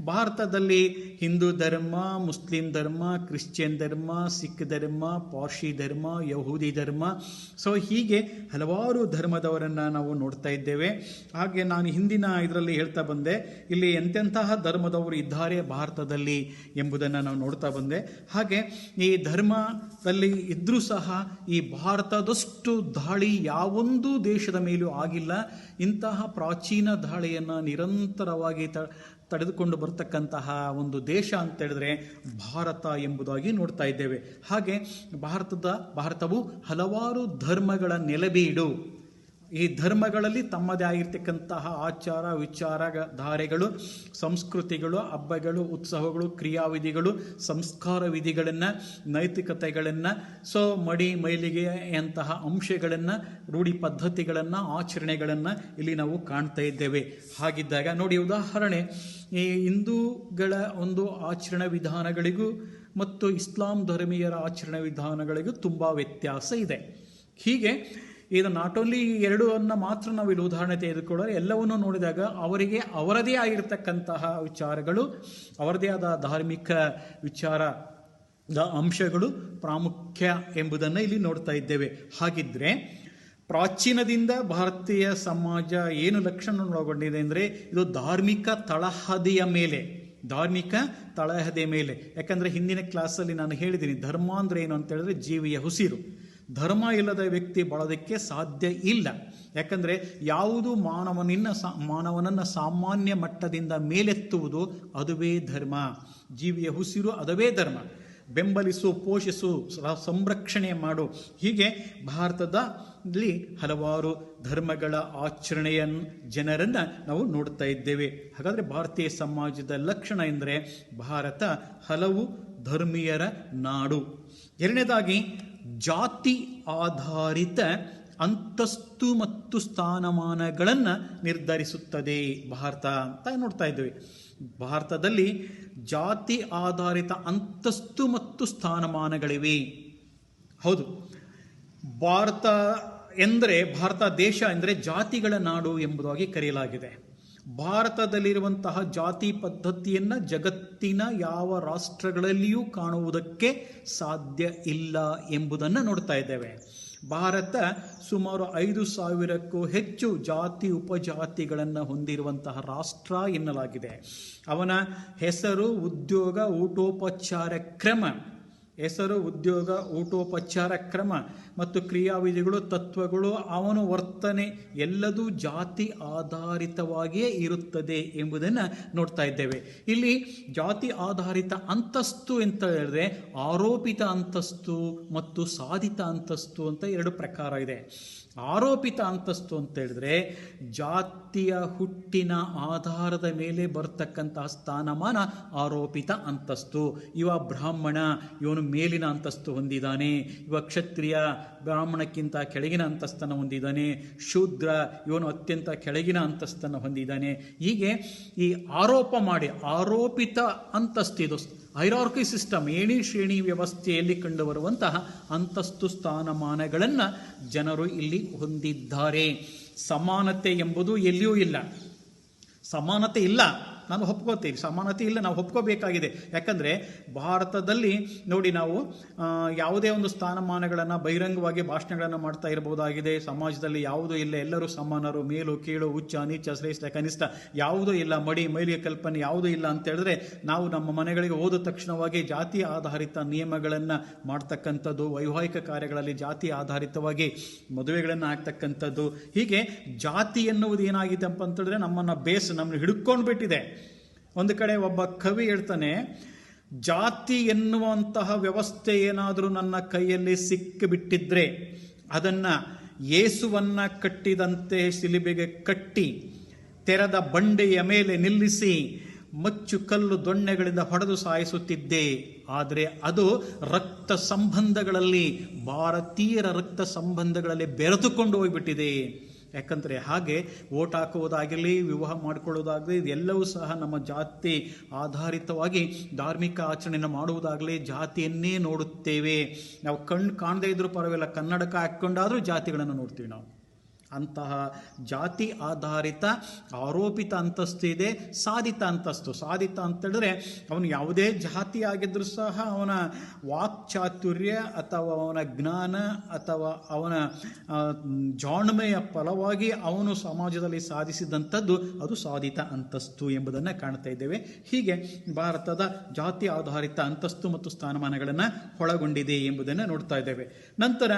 ಭಾರತದಲ್ಲಿ ಹಿಂದೂ ಧರ್ಮ, ಮುಸ್ಲಿಂ ಧರ್ಮ, ಕ್ರಿಶ್ಚಿಯನ್ ಧರ್ಮ, ಸಿಖ್ ಧರ್ಮ, ಪಾರ್ಸಿ ಧರ್ಮ, ಯಹೂದಿ ಧರ್ಮ, ಸೊ ಹೀಗೆ ಹಲವಾರು ಧರ್ಮದವರನ್ನು ನಾವು ನೋಡ್ತಾ ಇದ್ದೇವೆ. ಹಾಗೆ ನಾನು ಹಿಂದಿನ ಇದರಲ್ಲಿ ಹೇಳ್ತಾ ಬಂದೆ, ಇಲ್ಲಿ ಎಂತೆಂತಹ ಧರ್ಮದವರು ಇದ್ದಾರೆ ಭಾರತದಲ್ಲಿ ಎಂಬುದನ್ನು ನಾವು ನೋಡ್ತಾ ಬಂದೆ. ಹಾಗೆ ಈ ಧರ್ಮದಲ್ಲಿ ಇದ್ರೂ ಸಹ ಈ ಭಾರತದಷ್ಟು ದಾಳಿ ಯಾವೊಂದು ದೇಶದ ಮೇಲೂ ಆಗಿಲ್ಲ. ಇಂತಹ ಪ್ರಾಚೀನ ದಾಳಿಯನ್ನು ನಿರಂತರವಾಗಿ ತಡೆದುಕೊಂಡು ಬರ್ತಕ್ಕಂತಹ ಒಂದು ದೇಶ ಅಂತ ಹೇಳಿದ್ರೆ ಭಾರತ ಎಂಬುದಾಗಿ ನೋಡ್ತಾ ಇದ್ದೇವೆ. ಹಾಗೆ ಭಾರತವು ಹಲವಾರು ಧರ್ಮಗಳ ನೆಲೆಬೀಡು. ಈ ಧರ್ಮಗಳಲ್ಲಿ ತಮ್ಮದೇ ಆಗಿರ್ತಕ್ಕಂತಹ ಆಚಾರ ವಿಚಾರ ಧಾರೆಗಳು, ಸಂಸ್ಕೃತಿಗಳು, ಹಬ್ಬಗಳು, ಉತ್ಸವಗಳು, ಕ್ರಿಯಾವಿಧಿಗಳು, ಸಂಸ್ಕಾರ ವಿಧಿಗಳನ್ನು, ನೈತಿಕತೆಗಳನ್ನು, ಮಡಿ ಮೈಲಿಗೆ ಅಂತಹ ಅಂಶಗಳನ್ನು, ರೂಢಿ ಪದ್ಧತಿಗಳನ್ನು, ಆಚರಣೆಗಳನ್ನು ಇಲ್ಲಿ ನಾವು ಕಾಣ್ತಾ ಇದ್ದೇವೆ. ಹಾಗಿದ್ದಾಗ ನೋಡಿ, ಉದಾಹರಣೆ, ಈ ಹಿಂದೂಗಳ ಒಂದು ಆಚರಣಾ ವಿಧಾನಗಳಿಗೂ ಮತ್ತು ಇಸ್ಲಾಂ ಧರ್ಮೀಯರ ಆಚರಣಾ ವಿಧಾನಗಳಿಗೂ ತುಂಬ ವ್ಯತ್ಯಾಸ ಇದೆ. ಹೀಗೆ ಇದು ನಾಟ್ ಓನ್ಲಿ ಎರಡನ್ನು ಮಾತ್ರ ನಾವು ಇಲ್ಲಿ ಉದಾಹರಣೆ ತೆಗೆದುಕೊಳ್ಳೋರು, ಎಲ್ಲವನ್ನೂ ನೋಡಿದಾಗ ಅವರಿಗೆ ಅವರದೇ ಆಗಿರತಕ್ಕಂತಹ ವಿಚಾರಗಳು, ಅವರದೇ ಆದ ಧಾರ್ಮಿಕ ವಿಚಾರದ ಅಂಶಗಳು ಪ್ರಾಮುಖ್ಯ ಎಂಬುದನ್ನು ಇಲ್ಲಿ ನೋಡ್ತಾ ಇದ್ದೇವೆ. ಹಾಗಿದ್ರೆ ಪ್ರಾಚೀನದಿಂದ ಭಾರತೀಯ ಸಮಾಜ ಏನು ಲಕ್ಷಣ ಒಳಗೊಂಡಿದೆ ಅಂದರೆ, ಇದು ಧಾರ್ಮಿಕ ತಳಹದಿಯ ಮೇಲೆ. ಯಾಕಂದರೆ ಹಿಂದಿನ ಕ್ಲಾಸಲ್ಲಿ ನಾನು ಹೇಳಿದ್ದೀನಿ, ಧರ್ಮ ಅಂದರೆ ಏನು ಅಂತ ಹೇಳಿದ್ರೆ ಜೀವಿಯ ಉಸಿರು. ಧರ್ಮ ಇಲ್ಲದ ವ್ಯಕ್ತಿ ಬಾಳೋದಕ್ಕೆ ಸಾಧ್ಯ ಇಲ್ಲ. ಯಾಕಂದರೆ ಯಾವುದು ಮಾನವನನ್ನು ಸಾಮಾನ್ಯ ಮಟ್ಟದಿಂದ ಮೇಲೆತ್ತುವುದು ಅದುವೇ ಧರ್ಮ. ಜೀವಿಯ ಉಸಿರು ಅದುವೇ ಧರ್ಮ. ಬೆಂಬಲಿಸು, ಪೋಷಿಸು, ಸಂರಕ್ಷಣೆ ಮಾಡು. ಹೀಗೆ ಭಾರತದಲ್ಲಿ ಹಲವಾರು ಧರ್ಮಗಳ ಆಚರಣೆಯ ಜನರನ್ನು ನಾವು ನೋಡ್ತಾ ಇದ್ದೇವೆ. ಹಾಗಾದರೆ ಭಾರತೀಯ ಸಮಾಜದ ಲಕ್ಷಣ ಎಂದರೆ ಭಾರತ ಹಲವು ಧರ್ಮೀಯರ ನಾಡು. ಎರಡನೇದಾಗಿ, ಜಾತಿ ಆಧಾರಿತ ಅಂತಸ್ತು ಮತ್ತು ಸ್ಥಾನಮಾನಗಳನ್ನು ನಿರ್ಧರಿಸುತ್ತದೆ ಭಾರತ ಅಂತ ನೋಡ್ತಾ ಇದ್ದೇವೆ. ಭಾರತದಲ್ಲಿ ಜಾತಿ ಆಧಾರಿತ ಅಂತಸ್ತು ಮತ್ತು ಸ್ಥಾನಮಾನಗಳಿವೆ. ಹೌದು, ಭಾರತ ದೇಶ ಎಂದರೆ ಜಾತಿಗಳ ನಾಡು ಎಂಬುದಾಗಿ ಕರೆಯಲಾಗಿದೆ. ಭಾರತದಲ್ಲಿರುವಂತಹ ಜಾತಿ ಪದ್ಧತಿಯನ್ನು ಜಗತ್ತಿನ ಯಾವ ರಾಷ್ಟ್ರಗಳಲ್ಲಿಯೂ ಕಾಣುವುದಕ್ಕೆ ಸಾಧ್ಯ ಇಲ್ಲ ಎಂಬುದನ್ನು ನೋಡ್ತಾ ಇದ್ದೇವೆ. ಭಾರತ ಸುಮಾರು 5,000ಕ್ಕೂ ಹೆಚ್ಚು ಜಾತಿ ಉಪಜಾತಿಗಳನ್ನು ಹೊಂದಿರುವಂತಹ ರಾಷ್ಟ್ರ ಎನ್ನಲಾಗಿದೆ. ಅವನ ಹೆಸರು, ಉದ್ಯೋಗ, ಊಟೋಪಚಾರ ಕ್ರಮ ಮತ್ತು ಕ್ರಿಯಾವಿಧಿಗಳು, ತತ್ವಗಳು, ಅವನ ವರ್ತನೆ ಎಲ್ಲದೂ ಜಾತಿ ಆಧಾರಿತವಾಗಿಯೇ ಇರುತ್ತದೆ ಎಂಬುದನ್ನು ನೋಡ್ತಾ ಇದ್ದೇವೆ. ಇಲ್ಲಿ ಜಾತಿ ಆಧಾರಿತ ಅಂತಸ್ತು ಅಂತ ಹೇಳಿದ್ರೆ ಆರೋಪಿತ ಅಂತಸ್ತು ಮತ್ತು ಸಾಧಿತ ಅಂತಸ್ತು ಅಂತ ಎರಡು ಪ್ರಕಾರ ಇದೆ. ಆರೋಪಿತ ಅಂತಸ್ತು ಅಂತ ಹೇಳಿದ್ರೆ ಜಾತಿಯ ಹುಟ್ಟಿನ ಆಧಾರದ ಮೇಲೆ ಬರ್ತಕ್ಕಂತಹ ಸ್ಥಾನಮಾನ ಆರೋಪಿತ ಅಂತಸ್ತು. ಇವ ಬ್ರಾಹ್ಮಣ, ಇವನು ಮೇಲಿನ ಅಂತಸ್ತು ಹೊಂದಿದ್ದಾನೆ. ಇವ ಕ್ಷತ್ರಿಯ, ಬ್ರಾಹ್ಮಣಕ್ಕಿಂತ ಕೆಳಗಿನ ಅಂತಸ್ತನ್ನು ಹೊಂದಿದ್ದಾನೆ. ಶೂದ್ರ, ಇವನು ಅತ್ಯಂತ ಕೆಳಗಿನ ಅಂತಸ್ತನ್ನು ಹೊಂದಿದ್ದಾನೆ. ಹೀಗೆ ಈ ಆರೋಪಿತ ಅಂತಸ್ತು, ಇದು ಹೈರಾರ್ಕಿ ಸಿಸ್ಟಮ್, ಏಣಿ ಶ್ರೇಣಿ ವ್ಯವಸ್ಥೆಯಲ್ಲಿ ಕಂಡುಬರುವಂತಹ ಅಂತಸ್ತು ಸ್ಥಾನಮಾನಗಳನ್ನು ಜನರು ಇಲ್ಲಿ ಹೊಂದಿದ್ದಾರೆ. ಸಮಾನತೆ ಎಂಬುದು ಎಲ್ಲಿಯೂ ಇಲ್ಲ. ಸಮಾನತೆ ಇಲ್ಲ, ನಾನು ಒಪ್ಕೋತೀವಿ. ಸಮಾನತೆ ಇಲ್ಲ, ನಾವು ಒಪ್ಕೋಬೇಕಾಗಿದೆ. ಯಾಕಂದರೆ ಭಾರತದಲ್ಲಿ ನೋಡಿ, ನಾವು ಯಾವುದೇ ಒಂದು ಸ್ಥಾನಮಾನಗಳನ್ನು ಬಹಿರಂಗವಾಗಿ ಭಾಷಣಗಳನ್ನು ಮಾಡ್ತಾ ಇರಬಹುದಾಗಿದೆ. ಸಮಾಜದಲ್ಲಿ ಯಾವುದೂ ಇಲ್ಲ, ಎಲ್ಲರೂ ಸಮಾನರು, ಮೇಲು ಕೀಳು, ಉಚ್ಚ ನೀಚ, ಶ್ರೇಷ್ಠ ಕನಿಷ್ಠ ಯಾವುದೂ ಇಲ್ಲ, ಮಡಿ ಮೈಲಿಗೆ ಕಲ್ಪನೆ ಯಾವುದೂ ಇಲ್ಲ ಅಂತ ಹೇಳಿದ್ರೆ ನಾವು ನಮ್ಮ ಮನೆಗಳಿಗೆ ಹೋದ ತಕ್ಷಣವಾಗಿ ಜಾತಿ ಆಧಾರಿತ ನಿಯಮಗಳನ್ನು ಮಾಡ್ತಕ್ಕಂಥದ್ದು, ವೈವಾಹಿಕ ಕಾರ್ಯಗಳಲ್ಲಿ ಜಾತಿ ಆಧಾರಿತವಾಗಿ ಮದುವೆಗಳನ್ನು ಆಗ್ತಕ್ಕಂಥದ್ದು. ಹೀಗೆ ಜಾತಿ ಎನ್ನುವುದು ಏನಾಗಿದೆ ಅಂತ ಹೇಳಿದ್ರೆ ನಮ್ಮನ್ನು ಹಿಡ್ಕೊಂಡು ಬಿಟ್ಟಿದೆ. ಒಂದು ಕಡೆ ಒಬ್ಬ ಕವಿ ಹೇಳ್ತಾನೆ, ಜಾತಿ ಎನ್ನುವಂತಹ ವ್ಯವಸ್ಥೆ ಏನಾದರೂ ನನ್ನ ಕೈಯಲ್ಲಿ ಸಿಕ್ಕಿಬಿಟ್ಟಿದ್ರೆ ಅದನ್ನು ಯೇಸುವನ್ನ ಕಟ್ಟಿದಂತೆ ಶಿಲುಬೆಗೆ ಕಟ್ಟಿ ತೆರೆದ ಬಂಡೆಯ ಮೇಲೆ ನಿಲ್ಲಿಸಿ ಮಚ್ಚು ಕಲ್ಲು ದೊಣ್ಣೆಗಳಿಂದ ಹೊಡೆದು ಸಾಯಿಸುತ್ತಿದ್ದೆ. ಆದರೆ ಅದು ರಕ್ತ ಸಂಬಂಧಗಳಲ್ಲಿ, ಭಾರತೀಯರ ರಕ್ತ ಸಂಬಂಧಗಳಲ್ಲಿ ಬೆರೆತುಕೊಂಡು ಹೋಗಿಬಿಟ್ಟಿದೆ. ಯಾಕಂದರೆ ಹಾಗೆ ಓಟ್ ಹಾಕುವುದಾಗಲಿ, ವಿವಾಹ ಮಾಡಿಕೊಳ್ಳುವುದಾಗಲಿ, ಇದೆಲ್ಲವೂ ಸಹ ನಮ್ಮ ಜಾತಿ ಆಧಾರಿತವಾಗಿ ಧಾರ್ಮಿಕ ಆಚರಣೆಯನ್ನು ಮಾಡುವುದಾಗಲಿ ಜಾತಿಯನ್ನೇ ನೋಡುತ್ತೇವೆ. ನಾವು ಕಣ್ಣು ಕಾಣದೇ ಇದ್ರೂ ಪರವಾಗಿಲ್ಲ, ಕನ್ನಡಕ ಹಾಕ್ಕೊಂಡಾದರೂ ಜಾತಿಗಳನ್ನು ನೋಡ್ತೀವಿ ನಾವು. ಅಂತಹ ಜಾತಿ ಆಧಾರಿತ ಆರೋಪಿತ ಅಂತಸ್ತು ಇದೆ. ಸಾಧಿತ ಅಂತಸ್ತು ಅಂತ ಹೇಳಿದ್ರೆ ಅವನು ಯಾವುದೇ ಜಾತಿ ಆಗಿದ್ರೂ ಸಹ ಅವನ ವಾಕ್ಚಾತುರ್ಯ ಅಥವಾ ಅವನ ಜ್ಞಾನ ಅಥವಾ ಅವನ ಜಾಣ್ಮೆಯ ಫಲವಾಗಿ ಅವನು ಸಮಾಜದಲ್ಲಿ ಸಾಧಿಸಿದಂಥದ್ದು ಅದು ಸಾಧಿತ ಅಂತಸ್ತು ಎಂಬುದನ್ನು ಕಾಣ್ತಾ ಇದ್ದೇವೆ. ಹೀಗೆ ಭಾರತದ ಜಾತಿ ಆಧಾರಿತ ಅಂತಸ್ತು ಮತ್ತು ಸ್ಥಾನಮಾನಗಳನ್ನು ಒಳಗೊಂಡಿದೆ ಎಂಬುದನ್ನು ನೋಡ್ತಾ ಇದ್ದೇವೆ. ನಂತರ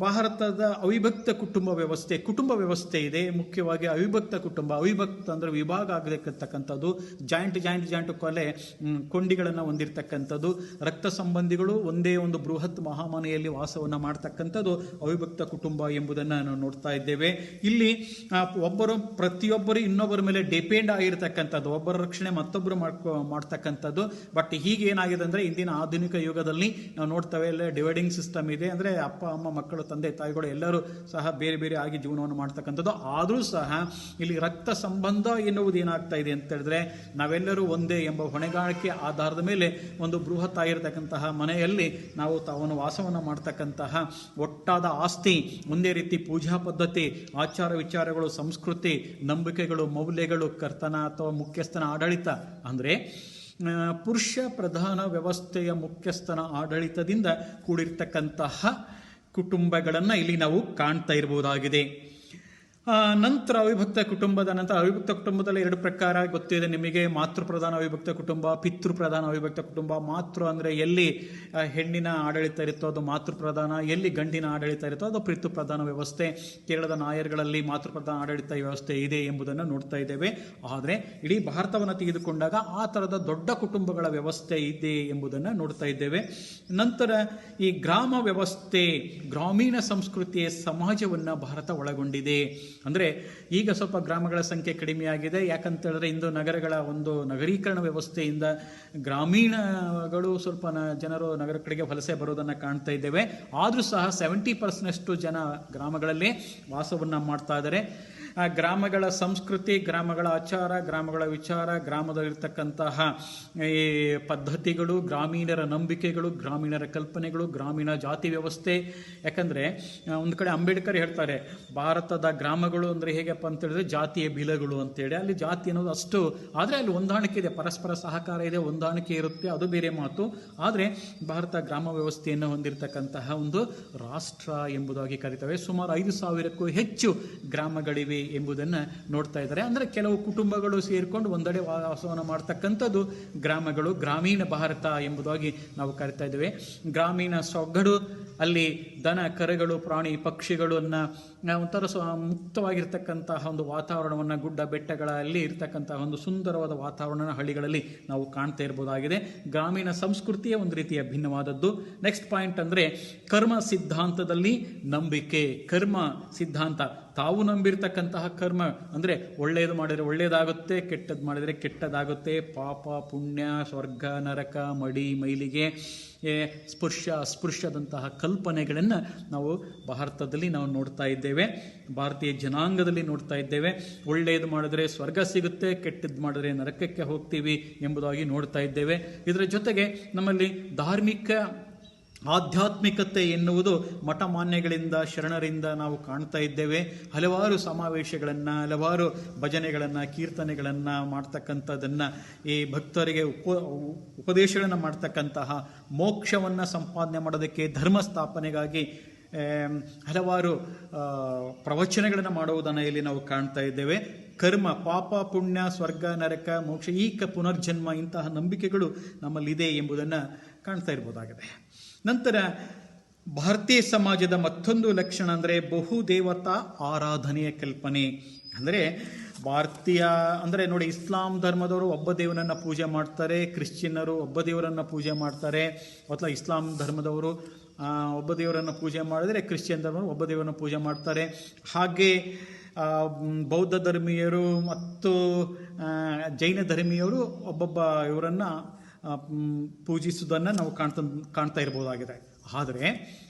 ಭಾರತದ ಅವಿಭಕ್ತ ಕುಟುಂಬ ವ್ಯವಸ್ಥೆ, ಕುಟುಂಬ ಕುಟುಂಬ ವ್ಯವಸ್ಥೆ ಇದೆ. ಮುಖ್ಯವಾಗಿ ಅವಿಭಕ್ತ ಕುಟುಂಬ. ಅವಿಭಕ್ತ ಅಂದರೆ ವಿಭಾಗ ಆಗತಕ್ಕಂಥದ್ದು, ಜಾಯಿಂಟ್ ಕೊಲೆ ಕೊಂಡಿಗಳನ್ನು ಹೊಂದಿರತಕ್ಕಂಥದ್ದು, ರಕ್ತ ಸಂಬಂಧಿಗಳು ಒಂದೇ ಒಂದು ಬೃಹತ್ ಮಹಾಮನೆಯಲ್ಲಿ ವಾಸವನ್ನು ಮಾಡ್ತಕ್ಕಂಥದ್ದು ಅವಿಭಕ್ತ ಕುಟುಂಬ ಎಂಬುದನ್ನು ನಾವು ನೋಡ್ತಾ ಇದ್ದೇವೆ. ಇಲ್ಲಿ ಪ್ರತಿಯೊಬ್ಬರು ಇನ್ನೊಬ್ಬರ ಮೇಲೆ ಡಿಪೆಂಡ್ ಆಗಿರ್ತಕ್ಕಂಥದ್ದು, ಒಬ್ಬರ ರಕ್ಷಣೆ ಮತ್ತೊಬ್ಬರು ಮಾಡ್ತಕ್ಕಂಥದ್ದು. ಬಟ್ ಹೀಗೆ ಏನಾಗಿದೆ ಅಂದರೆ ಇಂದಿನ ಆಧುನಿಕ ಯುಗದಲ್ಲಿ ನಾವು ನೋಡ್ತೇವೆ, ಎಲ್ಲ ಡಿವೈಡಿಂಗ್ ಸಿಸ್ಟಮ್ ಇದೆ. ಅಂದರೆ ಅಪ್ಪ ಅಮ್ಮ ಮಕ್ಕಳು ತಂದೆ ತಾಯಿಗಳು ಎಲ್ಲರೂ ಸಹ ಬೇರೆ ಬೇರೆ ಆಗಿ ಜೀವನವನ್ನು ಮಾಡ್ತಕ್ಕಂಥದ್ದು. ಆದರೂ ಸಹ ಇಲ್ಲಿ ರಕ್ತ ಸಂಬಂಧ ಎನ್ನುವುದು ಏನಾಗ್ತಾ ಇದೆ ಅಂತ ಹೇಳಿದ್ರೆ, ನಾವೆಲ್ಲರೂ ಒಂದೇ ಎಂಬ ಹೊಣೆಗಾರಿಕೆ ಆಧಾರದ ಮೇಲೆ ಒಂದು ಬೃಹತ್ ಆಗಿರತಕ್ಕಂತಹ ಮನೆಯಲ್ಲಿ ನಾವು ತಾವನ್ನು ವಾಸವನ್ನು ಮಾಡ್ತಕ್ಕಂತಹ ಒಟ್ಟಾದ ಆಸ್ತಿ, ಒಂದೇ ರೀತಿ ಪೂಜಾ ಪದ್ಧತಿ, ಆಚಾರ ವಿಚಾರಗಳು, ಸಂಸ್ಕೃತಿ, ನಂಬಿಕೆಗಳು, ಮೌಲ್ಯಗಳು, ಕರ್ತನ ಅಥವಾ ಮುಖ್ಯಸ್ಥನ ಆಡಳಿತ, ಅಂದರೆ ಪುರುಷ ಪ್ರಧಾನ ವ್ಯವಸ್ಥೆಯ ಮುಖ್ಯಸ್ಥನ ಆಡಳಿತದಿಂದ ಕೂಡಿರ್ತಕ್ಕಂತಹ ಕುಟುಂಬಗಳನ್ನು ಇಲ್ಲಿ ನಾವು ಕಾಣ್ತಾ ಇರಬಹುದಾಗಿದೆ. ನಂತರ ಅವಿಭಕ್ತ ಕುಟುಂಬದಲ್ಲಿ 2 ಪ್ರಕಾರ ಗೊತ್ತಿದೆ ನಿಮಗೆ. ಮಾತೃಪ್ರಧಾನ ಅವಿಭಕ್ತ ಕುಟುಂಬ, ಪಿತೃಪ್ರಧಾನ ಅವಿಭಕ್ತ ಕುಟುಂಬ. ಮಾತೃ ಅಂದರೆ ಎಲ್ಲಿ ಹೆಣ್ಣಿನ ಆಡಳಿತ ಇರುತ್ತೋ ಅದು ಮಾತೃಪ್ರಧಾನ, ಎಲ್ಲಿ ಗಂಡಿನ ಆಡಳಿತ ಇರುತ್ತೋ ಅದು ಪಿತೃಪ್ರಧಾನ ವ್ಯವಸ್ಥೆ. ಕೇರಳದ ನಾಯರ್ಗಳಲ್ಲಿ ಮಾತೃಪ್ರಧಾನ ಆಡಳಿತ ವ್ಯವಸ್ಥೆ ಇದೆ ಎಂಬುದನ್ನು ನೋಡ್ತಾ ಇದ್ದೇವೆ. ಆದರೆ ಇಡೀ ಭಾರತವನ್ನು ತೆಗೆದುಕೊಂಡಾಗ ಆ ಥರದ ದೊಡ್ಡ ಕುಟುಂಬಗಳ ವ್ಯವಸ್ಥೆ ಇದೆ ಎಂಬುದನ್ನು ನೋಡ್ತಾ ಇದ್ದೇವೆ. ನಂತರ ಈ ಗ್ರಾಮ ವ್ಯವಸ್ಥೆ, ಗ್ರಾಮೀಣ ಸಂಸ್ಕೃತಿಯ ಸಮಾಜವನ್ನು ಭಾರತ ಒಳಗೊಂಡಿದೆ. ಅಂದರೆ ಈಗ ಸ್ವಲ್ಪ ಗ್ರಾಮಗಳ ಸಂಖ್ಯೆ ಕಡಿಮೆಯಾಗಿದೆ. ಯಾಕಂತೇಳಿದ್ರೆ ಇಂದು ನಗರಗಳ ಒಂದು ನಗರೀಕರಣ ವ್ಯವಸ್ಥೆಯಿಂದ ಗ್ರಾಮೀಣಗಳು ಸ್ವಲ್ಪ ಜನರು ನಗರ ಕಡೆಗೆ ವಲಸೆ ಬರೋದನ್ನು ಕಾಣ್ತಾ ಇದ್ದೇವೆ. ಆದರೂ ಸಹ 70% ಜನ ಗ್ರಾಮಗಳಲ್ಲಿ ವಾಸವನ್ನು ಮಾಡ್ತಾ ಇದ್ದಾರೆ. ಗ್ರಾಮಗಳ ಸಂಸ್ಕೃತಿ, ಗ್ರಾಮಗಳ ಆಚಾರ, ಗ್ರಾಮಗಳ ವಿಚಾರ, ಗ್ರಾಮದಲ್ಲಿರ್ತಕ್ಕಂತಹ ಈ ಪದ್ಧತಿಗಳು, ಗ್ರಾಮೀಣರ ನಂಬಿಕೆಗಳು, ಗ್ರಾಮೀಣರ ಕಲ್ಪನೆಗಳು, ಗ್ರಾಮೀಣ ಜಾತಿ ವ್ಯವಸ್ಥೆ. ಯಾಕಂದರೆ ಒಂದು ಕಡೆ ಅಂಬೇಡ್ಕರ್ ಹೇಳ್ತಾರೆ, ಭಾರತದ ಗ್ರಾಮಗಳು ಅಂದರೆ ಹೇಗಪ್ಪ ಅಂತ ಹೇಳಿದ್ರೆ ಜಾತಿಯ ಬಿಲಗಳು ಅಂತೇಳಿ. ಅಲ್ಲಿ ಜಾತಿ ಅನ್ನೋದು ಅಷ್ಟು, ಆದರೆ ಅಲ್ಲಿ ಹೊಂದಾಣಿಕೆ ಇದೆ, ಪರಸ್ಪರ ಸಹಕಾರ ಇದೆ, ಹೊಂದಾಣಿಕೆ ಇರುತ್ತೆ, ಅದು ಬೇರೆ ಮಾತು. ಆದರೆ ಭಾರತ ಗ್ರಾಮ ವ್ಯವಸ್ಥೆಯನ್ನು ಹೊಂದಿರತಕ್ಕಂತಹ ಒಂದು ರಾಷ್ಟ್ರ ಎಂಬುದಾಗಿ ಕರೀತೇವೆ. ಸುಮಾರು 5,000ಕ್ಕೂ ಹೆಚ್ಚು ಗ್ರಾಮಗಳಿವೆ ಎಂಬುದನ್ನು ನೋಡ್ತಾ ಇದ್ದಾರೆ. ಅಂದರೆ ಕೆಲವು ಕುಟುಂಬಗಳು ಸೇರಿಕೊಂಡು ಒಂದೆಡೆ ವಾಸವನ್ನು ಮಾಡ್ತಕ್ಕಂಥದ್ದು ಗ್ರಾಮಗಳು, ಗ್ರಾಮೀಣ ಭಾರತ ಎಂಬುದಾಗಿ ನಾವು ಕರಿತಾ ಇದ್ದೇವೆ. ಗ್ರಾಮೀಣ ಸೊಗಡು, ಅಲ್ಲಿ ದನ ಕರುಗಳು, ಪ್ರಾಣಿ ಪಕ್ಷಿಗಳನ್ನು ಒಂಥರ ಮುಕ್ತವಾಗಿರ್ತಕ್ಕಂತಹ ಒಂದು ವಾತಾವರಣವನ್ನು, ಗುಡ್ಡ ಬೆಟ್ಟಗಳಲ್ಲಿ ಇರ್ತಕ್ಕಂತಹ ಒಂದು ಸುಂದರವಾದ ವಾತಾವರಣ ಹಳ್ಳಿಗಳಲ್ಲಿ ನಾವು ಕಾಣ್ತಾ ಇರ್ಬೋದಾಗಿದೆ. ಗ್ರಾಮೀಣ ಸಂಸ್ಕೃತಿಯೇ ಒಂದು ರೀತಿಯ ಭಿನ್ನವಾದದ್ದು. ನೆಕ್ಸ್ಟ್ ಪಾಯಿಂಟ್ ಅಂದರೆ ಕರ್ಮ ಸಿದ್ಧಾಂತದಲ್ಲಿ ನಂಬಿಕೆ. ಕರ್ಮ ಸಿದ್ಧಾಂತ, ತಾವು ನಂಬಿರ್ತಕ್ಕಂತಹ ಕರ್ಮ ಅಂದರೆ ಒಳ್ಳೆಯದು ಮಾಡಿದರೆ ಒಳ್ಳೆಯದಾಗುತ್ತೆ, ಕೆಟ್ಟದ್ದು ಮಾಡಿದರೆ ಕೆಟ್ಟದಾಗುತ್ತೆ, ಪಾಪ ಪುಣ್ಯ, ಸ್ವರ್ಗ ನರಕ, ಮಡಿ ಮೈಲಿಗೆ, ಅಸ್ಪೃಶ್ಯದಂತಹ ಕಲ್ಪನೆಗಳನ್ನು ನಾವು ಭಾರತದಲ್ಲಿ ನಾವು ನೋಡ್ತಾ ಇದ್ದೇವೆ, ಭಾರತೀಯ ಜನಾಂಗದಲ್ಲಿ ನೋಡ್ತಾ ಇದ್ದೇವೆ. ಒಳ್ಳೆಯದು ಮಾಡಿದ್ರೆ ಸ್ವರ್ಗ ಸಿಗುತ್ತೆ, ಕೆಟ್ಟದ್ದು ಮಾಡಿದ್ರೆ ನರಕಕ್ಕೆ ಹೋಗ್ತೀವಿ ಎಂಬುದಾಗಿ ನೋಡ್ತಾ ಇದ್ದೇವೆ. ಇದರ ಜೊತೆಗೆ ನಮ್ಮಲ್ಲಿ ಧಾರ್ಮಿಕ ಆಧ್ಯಾತ್ಮಿಕತೆ ಎನ್ನುವುದು ಮಠಮಾನ್ಯಗಳಿಂದ, ಶರಣರಿಂದ ನಾವು ಕಾಣ್ತಾ ಇದ್ದೇವೆ. ಹಲವಾರು ಸಮಾವೇಶಗಳನ್ನು, ಹಲವಾರು ಭಜನೆಗಳನ್ನು, ಕೀರ್ತನೆಗಳನ್ನು ಮಾಡ್ತಕ್ಕಂಥದ್ದನ್ನು, ಈ ಭಕ್ತರಿಗೆ ಉಪದೇಶಗಳನ್ನು ಮಾಡ್ತಕ್ಕಂತಹ, ಮೋಕ್ಷವನ್ನು ಸಂಪಾದನೆ ಮಾಡೋದಕ್ಕೆ, ಧರ್ಮ ಸ್ಥಾಪನೆಗಾಗಿ ಹಲವಾರು ಪ್ರವಚನಗಳನ್ನು ಮಾಡುವುದನ್ನು ಇಲ್ಲಿ ನಾವು ಕಾಣ್ತಾ ಇದ್ದೇವೆ. ಕರ್ಮ, ಪಾಪ ಪುಣ್ಯ, ಸ್ವರ್ಗ ನರಕ, ಮೋಕ್ಷ, ಪುನರ್ಜನ್ಮ, ಇಂತಹ ನಂಬಿಕೆಗಳು ನಮ್ಮಲ್ಲಿದೆ ಎಂಬುದನ್ನು ಕಾಣ್ತಾ ಇರ್ಬೋದಾಗಿದೆ. ನಂತರ ಭಾರತೀಯ ಸಮಾಜದ ಮತ್ತೊಂದು ಲಕ್ಷಣ ಅಂದರೆ ಬಹುದೇವತಾ ಆರಾಧನೆಯ ಕಲ್ಪನೆ. ಅಂದರೆ ಭಾರತೀಯ ಅಂದರೆ ನೋಡಿ, ಇಸ್ಲಾಂ ಧರ್ಮದವರು ಒಬ್ಬ ದೇವರನ್ನು ಪೂಜೆ ಮಾಡ್ತಾರೆ, ಕ್ರಿಶ್ಚಿಯನ್ನರು ಒಬ್ಬ ದೇವರನ್ನು ಪೂಜೆ ಮಾಡ್ತಾರೆ. ಅಥವಾ ಇಸ್ಲಾಂ ಧರ್ಮದವರು ಒಬ್ಬ ದೇವರನ್ನು ಪೂಜೆ ಮಾಡಿದರೆ, ಕ್ರಿಶ್ಚಿಯನ್ ಧರ್ಮದವರು ಒಬ್ಬ ದೇವರನ್ನು ಪೂಜೆ ಮಾಡ್ತಾರೆ. ಹಾಗೆ ಬೌದ್ಧ ಧರ್ಮೀಯರು ಮತ್ತು ಜೈನ ಧರ್ಮೀಯರು ಒಬ್ಬೊಬ್ಬ ಇವರನ್ನು ಪೂಜಿಸುವುದನ್ನು ನಾವು ಕಾಣ್ತಾ ಇರಬಹುದಾಗಿದೆ. ಆದರೆ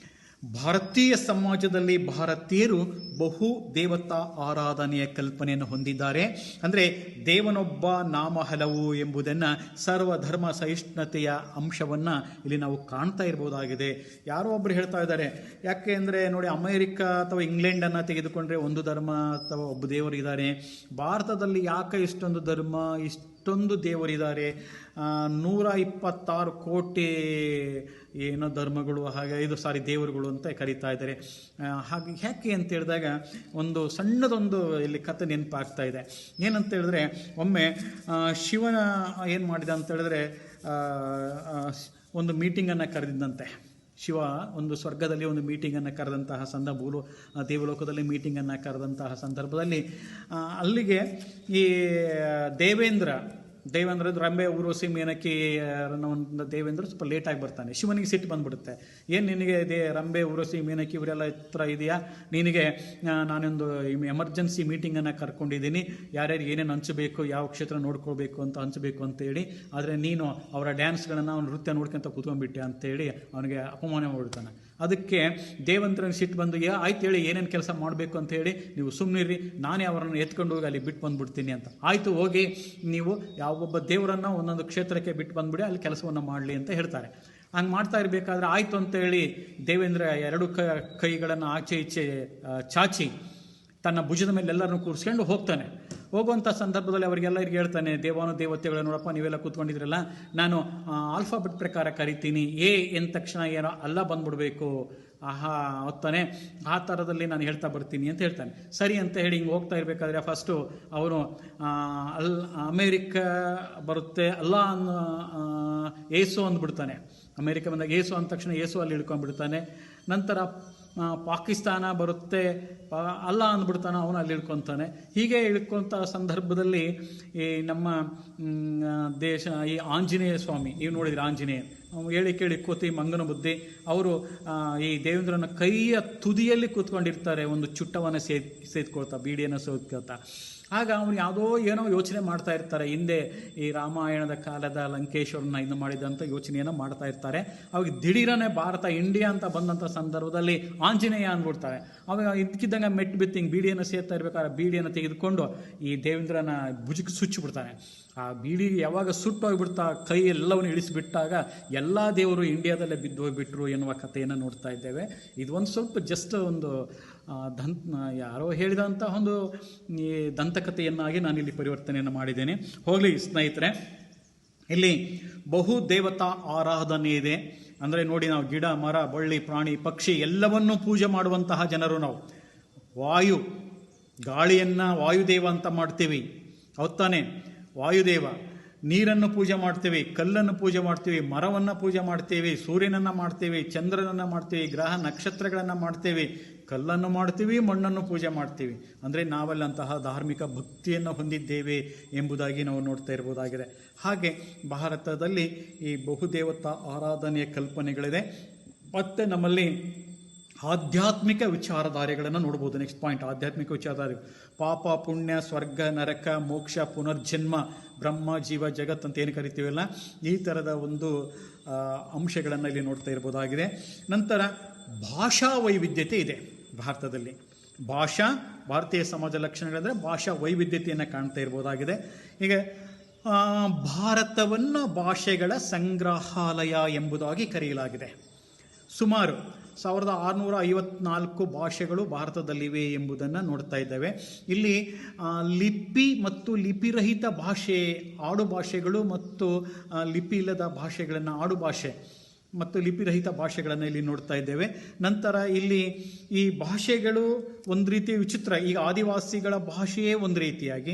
ಭಾರತೀಯ ಸಮಾಜದಲ್ಲಿ ಭಾರತೀಯರು ಬಹು ದೇವತಾ ಆರಾಧನೆಯ ಕಲ್ಪನೆಯನ್ನು ಹೊಂದಿದ್ದಾರೆ. ಅಂದರೆ ದೇವನೊಬ್ಬ ನಾಮ ಹಲವು ಎಂಬುದನ್ನು, ಸರ್ವಧರ್ಮ ಸಹಿಷ್ಣುತೆಯ ಅಂಶವನ್ನು ಇಲ್ಲಿ ನಾವು ಕಾಣ್ತಾ ಇರಬಹುದಾಗಿದೆ. ಯಾರೋ ಒಬ್ಬರು ಹೇಳ್ತಾ ಇದ್ದಾರೆ, ಯಾಕೆ ಅಂದರೆ ನೋಡಿ, ಅಮೇರಿಕಾ ಅಥವಾ ಇಂಗ್ಲೆಂಡನ್ನು ತೆಗೆದುಕೊಂಡ್ರೆ ಒಂದು ಧರ್ಮ ಅಥವಾ ಒಬ್ಬ ದೇವರಿದ್ದಾರೆ. ಭಾರತದಲ್ಲಿ ಯಾಕೆ ಇಷ್ಟೊಂದು ಧರ್ಮ, ಇಷ್ಟೊಂದು ದೇವರಿದ್ದಾರೆ, 126 ಕೋಟಿ ಏನೋ ಧರ್ಮಗಳು, ಹಾಗೆ ದೇವರುಗಳು ಅಂತ ಕರೀತಾ ಇದ್ದಾರೆ. ಹಾಗೆ ಯಾಕೆ ಅಂತ ಹೇಳಿದಾಗ ಒಂದು ಸಣ್ಣದೊಂದು ಇಲ್ಲಿ ಕಥೆ ನೆನಪಾಗ್ತಾ ಇದೆ. ಏನಂತ ಹೇಳಿದ್ರೆ, ಒಮ್ಮೆ ಶಿವನ ಏನು ಮಾಡಿದ ಅಂತ ಹೇಳಿದ್ರೆ ಒಂದು ಮೀಟಿಂಗನ್ನು ಕರೆದಿದ್ದಂತೆ. ಶಿವ ಒಂದು ಸ್ವರ್ಗದಲ್ಲಿ ಒಂದು ಮೀಟಿಂಗನ್ನು ಕರೆದಂತಹ ದೇವಲೋಕದಲ್ಲಿ ಮೀಟಿಂಗನ್ನು ಕರೆದಂತಹ ಸಂದರ್ಭದಲ್ಲಿ ಅಲ್ಲಿಗೆ ಈ ದೇವೇಂದ್ರ ರಂಬೆ ಊರ್ವಶಿ ಮೇನಕಿ ಒಂದು ದೇವೇಂದ್ರ ಸ್ವಲ್ಪ ಲೇಟಾಗಿ ಬರ್ತಾನೆ. ಶಿವನಿಗೆ ಸಿಟ್ಟು ಬಂದ್ಬಿಡುತ್ತೆ. ಏನು ನಿನಗೆ ರಂಬೆ ಊರ್ವಶಿ ಮೇನಕಿ ಇವರೆಲ್ಲ ಹತ್ರ ಇದೆಯಾ, ನಿನಗೆ ನಾನೊಂದು ಎಮರ್ಜೆನ್ಸಿ ಮೀಟಿಂಗನ್ನು ಕರ್ಕೊಂಡಿದ್ದೀನಿ, ಯಾರ್ಯಾರು ಏನೇನು ಹಂಚಬೇಕು, ಯಾವ ಕ್ಷೇತ್ರ ನೋಡ್ಕೊಳ್ಬೇಕು ಅಂತ ಹಂಚಬೇಕು ಅಂತೇಳಿ, ಆದರೆ ನೀನು ಅವರ ಡ್ಯಾನ್ಸ್ಗಳನ್ನು ಅವ್ನ ನೃತ್ಯ ನೋಡ್ಕೊಂತ ಕೂತ್ಕೊಂಡ್ಬಿಟ್ಟೆ ಅಂತೇಳಿ ಅವನಿಗೆ ಅಪಮಾನ ಮಾಡ್ಬಿಡ್ತಾನೆ. ಅದಕ್ಕೆ ದೇವಂದ್ರನಿಗೆ ಸಿಟ್ಟು ಬಂದು ಆಯ್ತು ಹೇಳಿ ಏನೇನು ಕೆಲಸ ಮಾಡಬೇಕು ಅಂತ ಹೇಳಿ, ನೀವು ಸುಮ್ಮನಿರಿ, ನಾನೇ ಅವರನ್ನು ಎತ್ಕೊಂಡು ಹೋಗಿ ಅಲ್ಲಿ ಬಿಟ್ಟು ಬಂದುಬಿಡ್ತೀನಿ ಅಂತ. ಆಯಿತು ಹೋಗಿ ನೀವು ಯಾವೊಬ್ಬ ದೇವರನ್ನು ಒಂದೊಂದು ಕ್ಷೇತ್ರಕ್ಕೆ ಬಿಟ್ಟು ಬಂದುಬಿಡಿ, ಅಲ್ಲಿ ಕೆಲಸವನ್ನು ಮಾಡಲಿ ಅಂತ ಹೇಳ್ತಾರೆ. ಹಂಗೆ ಮಾಡ್ತಾ ಇರಬೇಕಾದ್ರೆ ಆಯಿತು ಅಂತೇಳಿ ದೇವೇಂದ್ರ ಎರಡು ಕೈಗಳನ್ನು ಆಚೆ ಈಚೆ ಚಾಚಿ ತನ್ನ ಭುಜದ ಮೇಲೆ ಎಲ್ಲರನ್ನು ಕೂರಿಸ್ಕೊಂಡು ಹೋಗ್ತಾನೆ. ಹೋಗುವಂಥ ಸಂದರ್ಭದಲ್ಲಿ ಅವರಿಗೆಲ್ಲರಿಗೆ ಹೇಳ್ತಾನೆ, ದೇವತೆಗಳು ನೋಡಪ್ಪ ನೀವೆಲ್ಲ ಕೂತ್ಕೊಂಡಿದ್ರಲ್ಲ, ನಾನು ಆಲ್ಫಾಬೆಟ್ ಪ್ರಕಾರ ಕರಿತೀನಿ, ಎ ಎಂದ ತಕ್ಷಣ ಏನೋ ಅಲ್ಲ ಬಂದ್ಬಿಡ್ಬೇಕು, ಹೊತ್ತಾನೆ ಆ ಥರದಲ್ಲಿ ನಾನು ಹೇಳ್ತಾ ಬರ್ತೀನಿ ಅಂತ ಹೇಳ್ತಾನೆ. ಸರಿ ಅಂತ ಹೇಳಿ ಹಿಂಗೆ ಹೋಗ್ತಾ ಇರಬೇಕಾದ್ರೆ ಫಸ್ಟು ಅವನು ಅಮೇರಿಕ ಬರುತ್ತೆ, ಅಲ್ಲ ಏಸು ಅಂದ್ಬಿಡ್ತಾನೆ. ಅಮೇರಿಕ ಬಂದಾಗ ಏಸು ಅಂದ ತಕ್ಷಣ ಏಸು ಅಲ್ಲಿ ಇಳ್ಕೊಂಡ್ಬಿಡ್ತಾನೆ. ನಂತರ ಪಾಕಿಸ್ತಾನ ಬರುತ್ತೆ, ಅಲ್ಲ ಅಂದ್ಬಿಡ್ತಾನೆ, ಅವನು ಅಲ್ಲಿ ಇಳ್ಕೊತಾನೆ. ಹೀಗೆ ಇಳ್ಕೊಂಥ ಸಂದರ್ಭದಲ್ಲಿ ಈ ನಮ್ಮ ದೇಶ ಈ ಆಂಜನೇಯ ಸ್ವಾಮಿ, ನೀವು ನೋಡಿದ್ರೆ ಆಂಜನೇಯ ಹೇಳಿ ಕೇಳಿ ಕೂತಿ ಮಂಗನ ಬುದ್ಧಿ, ಅವರು ಈ ದೇವೇಂದ್ರನ ಕೈಯ ತುದಿಯಲ್ಲಿ ಕೂತ್ಕೊಂಡಿರ್ತಾರೆ, ಒಂದು ಚುಟ್ಟವನ್ನು ಸೇದ್ಕೊಳ್ತಾ ಬೀಡಿಯನ್ನು ಸೇದ್ಕೊಳ್ತಾ. ಆಗ ಅವನು ಯಾವುದೋ ಏನೋ ಯೋಚನೆ ಮಾಡ್ತಾ ಇರ್ತಾರೆ, ಹಿಂದೆ ಈ ರಾಮಾಯಣದ ಕಾಲದ ಲಂಕೇಶ್ವರನ ಇದು ಮಾಡಿದಂಥ ಯೋಚನೆಯನ್ನು ಮಾಡ್ತಾ ಇರ್ತಾರೆ. ಅವಾಗ ದಿಢೀರನೆ ಭಾರತ ಇಂಡಿಯಾ ಅಂತ ಬಂದಂಥ ಸಂದರ್ಭದಲ್ಲಿ ಆಂಜನೇಯ ಅಂದ್ಬಿಡ್ತಾರೆ. ಅವಾಗ ಇದಕ್ಕಿದ್ದಂಗೆ ಮೆಟ್ಟು ಬಿತ್ತು ಹಿಂಗೆ ಬೀಡಿಯನ್ನು ಸೇರ್ತಾ ಇರ್ಬೇಕಾದ್ರೆ ಬೀಡಿಯನ್ನು ತೆಗೆದುಕೊಂಡು ಈ ದೇವೇಂದ್ರನ ಭುಜಕ್ಕೆ ಸುಚ್ಚಿಬಿಡ್ತಾನೆ. ಆ ಬೀಡಿಗೆ ಯಾವಾಗ ಸುಟ್ಟೋಗ್ಬಿಡ್ತಾ ಕೈ ಎಲ್ಲವನ್ನು ಇಳಿಸಿಬಿಟ್ಟಾಗ ಎಲ್ಲ ದೇವರು ಇಂಡಿಯಾದಲ್ಲೇ ಬಿದ್ದು ಹೋಗಿಬಿಟ್ರು ಎನ್ನುವ ಕಥೆಯನ್ನು ನೋಡ್ತಾ ಇದ್ದೇವೆ. ಇದು ಒಂದು ಸ್ವಲ್ಪ ಜಸ್ಟ್ ಒಂದು ಯಾರೋ ಹೇಳಿದಂಥ ಒಂದು ಈ ದಂತಕಥೆಯನ್ನಾಗಿ ನಾನಿಲ್ಲಿ ಪರಿವರ್ತನೆಯನ್ನು ಮಾಡಿದ್ದೇನೆ. ಹೋಗಲಿ ಸ್ನೇಹಿತರೆ, ಇಲ್ಲಿ ಬಹು ದೇವತಾ ಆರಾಧನೆ ಇದೆ. ಅಂದರೆ ನೋಡಿ, ನಾವು ಗಿಡ ಮರ ಬಳ್ಳಿ ಪ್ರಾಣಿ ಪಕ್ಷಿ ಎಲ್ಲವನ್ನೂ ಪೂಜೆ ಮಾಡುವಂತಹ ಜನರು ನಾವು. ಗಾಳಿಯನ್ನು ವಾಯುದೇವ ಅಂತ ಮಾಡ್ತೀವಿ, ಹೌದಾನೆ? ವಾಯುದೇವ. ನೀರನ್ನು ಪೂಜೆ ಮಾಡ್ತೀವಿ, ಕಲ್ಲನ್ನು ಪೂಜೆ ಮಾಡ್ತೀವಿ, ಮರವನ್ನು ಪೂಜೆ ಮಾಡ್ತೀವಿ, ಸೂರ್ಯನನ್ನು ಮಾಡ್ತೀವಿ, ಚಂದ್ರನನ್ನು ಮಾಡ್ತೀವಿ, ಗ್ರಹ ನಕ್ಷತ್ರಗಳನ್ನು ಮಾಡ್ತೀವಿ, ಕಲ್ಲನ್ನು ಮಾಡ್ತೀವಿ, ಮಣ್ಣನ್ನು ಪೂಜೆ ಮಾಡ್ತೀವಿ. ಅಂದರೆ ನಾವೆಲ್ಲಂತಹ ಧಾರ್ಮಿಕ ಭಕ್ತಿಯನ್ನು ಹೊಂದಿದ್ದೇವೆ ಎಂಬುದಾಗಿ ನಾವು ನೋಡ್ತಾ ಇರ್ಬೋದಾಗಿದೆ. ಹಾಗೆ ಭಾರತದಲ್ಲಿ ಈ ಬಹುದೇವತಾ ಆರಾಧನೆಯ ಕಲ್ಪನೆಗಳಿದೆ. ಮತ್ತು ನಮ್ಮಲ್ಲಿ ಆಧ್ಯಾತ್ಮಿಕ ವಿಚಾರಧಾರೆಗಳನ್ನು ನೋಡ್ಬೋದು. ನೆಕ್ಸ್ಟ್ ಪಾಯಿಂಟ್, ಆಧ್ಯಾತ್ಮಿಕ ವಿಚಾರಧಾರೆ. ಪಾಪ ಪುಣ್ಯ, ಸ್ವರ್ಗ ನರಕ, ಮೋಕ್ಷ, ಪುನರ್ಜನ್ಮ, ಬ್ರಹ್ಮ ಜೀವ ಜಗತ್ ಅಂತ ಏನು ಕರಿತೀವಲ್ಲ, ಈ ಥರದ ಒಂದು ಅಂಶಗಳನ್ನು ಇಲ್ಲಿ ನೋಡ್ತಾ ಇರ್ಬೋದಾಗಿದೆ. ನಂತರ ಭಾಷಾ ವೈವಿಧ್ಯತೆ ಇದೆ ಭಾರತದಲ್ಲಿ. ಭಾರತೀಯ ಸಮಾಜ ಲಕ್ಷಣಗಳಂದರೆ ಭಾಷಾ ವೈವಿಧ್ಯತೆಯನ್ನು ಕಾಣ್ತಾ ಇರ್ಬೋದಾಗಿದೆ. ಈಗ ಭಾರತವನ್ನು ಭಾಷೆಗಳ ಸಂಗ್ರಹಾಲಯ ಎಂಬುದಾಗಿ ಕರೆಯಲಾಗಿದೆ. ಸುಮಾರು 1654 ಭಾಷೆಗಳು ಭಾರತದಲ್ಲಿವೆ ಎಂಬುದನ್ನು ನೋಡ್ತಾ ಇದ್ದೇವೆ. ಇಲ್ಲಿ ಲಿಪಿ ಮತ್ತು ಲಿಪಿರಹಿತ ಭಾಷೆ, ಆಡು ಭಾಷೆಗಳು ಮತ್ತು ಲಿಪಿ ಇಲ್ಲದ ಭಾಷೆಗಳನ್ನು, ಆಡು ಭಾಷೆ ಮತ್ತು ಲಿಪಿರಹಿತ ಭಾಷೆಗಳನ್ನು ಇಲ್ಲಿ ನೋಡ್ತಾ ಇದ್ದೇವೆ. ನಂತರ ಇಲ್ಲಿ ಈ ಭಾಷೆಗಳು ಒಂದು ರೀತಿ ವಿಚಿತ್ರ. ಈಗ ಆದಿವಾಸಿಗಳ ಭಾಷೆಯೇ ಒಂದು ರೀತಿಯಾಗಿ,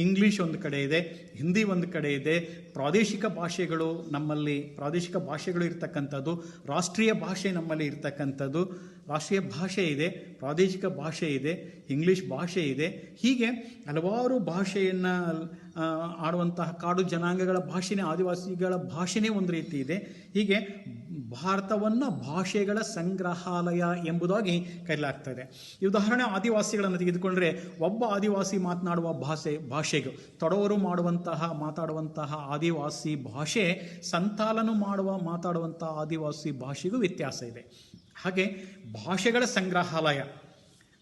ಇಂಗ್ಲೀಷ್ ಒಂದು ಕಡೆ ಇದೆ, ಹಿಂದಿ ಒಂದು ಕಡೆ ಇದೆ, ಪ್ರಾದೇಶಿಕ ಭಾಷೆಗಳು ನಮ್ಮಲ್ಲಿ, ಪ್ರಾದೇಶಿಕ ಭಾಷೆಗಳು ಇರ್ತಕ್ಕಂಥದ್ದು, ರಾಷ್ಟ್ರೀಯ ಭಾಷೆ ನಮ್ಮಲ್ಲಿ ಇರ್ತಕ್ಕಂಥದ್ದು, ರಾಷ್ಟ್ರೀಯ ಭಾಷೆ ಇದೆ, ಪ್ರಾದೇಶಿಕ ಭಾಷೆ ಇದೆ, ಇಂಗ್ಲೀಷ್ ಭಾಷೆ ಇದೆ. ಹೀಗೆ ಹಲವಾರು ಭಾಷೆಯನ್ನು ಆಡುವಂತಹ ಕಾಡು ಜನಾಂಗಗಳ ಭಾಷೆನೇ, ಆದಿವಾಸಿಗಳ ಭಾಷೆನೇ ಒಂದು ರೀತಿ ಇದೆ. ಹೀಗೆ ಭಾರತವನ್ನು ಭಾಷೆಗಳ ಸಂಗ್ರಹಾಲಯ ಎಂಬುದಾಗಿ ಕರೆಯಲಾಗ್ತದೆ. ಈ ಉದಾಹರಣೆ ಆದಿವಾಸಿಗಳನ್ನು ತೆಗೆದುಕೊಂಡ್ರೆ, ಒಬ್ಬ ಆದಿವಾಸಿ ಮಾತನಾಡುವ ಭಾಷೆಗೂ ತೊಡವರು ಮಾತಾಡುವಂತಹ ಆದಿವಾಸಿ ಭಾಷೆ, ಸಂತಾಲನು ಮಾತಾಡುವಂತಹ ಆದಿವಾಸಿ ಭಾಷೆಗೂ ವ್ಯತ್ಯಾಸ ಇದೆ. ಹಾಗೆ ಭಾಷೆಗಳ ಸಂಗ್ರಹಾಲಯ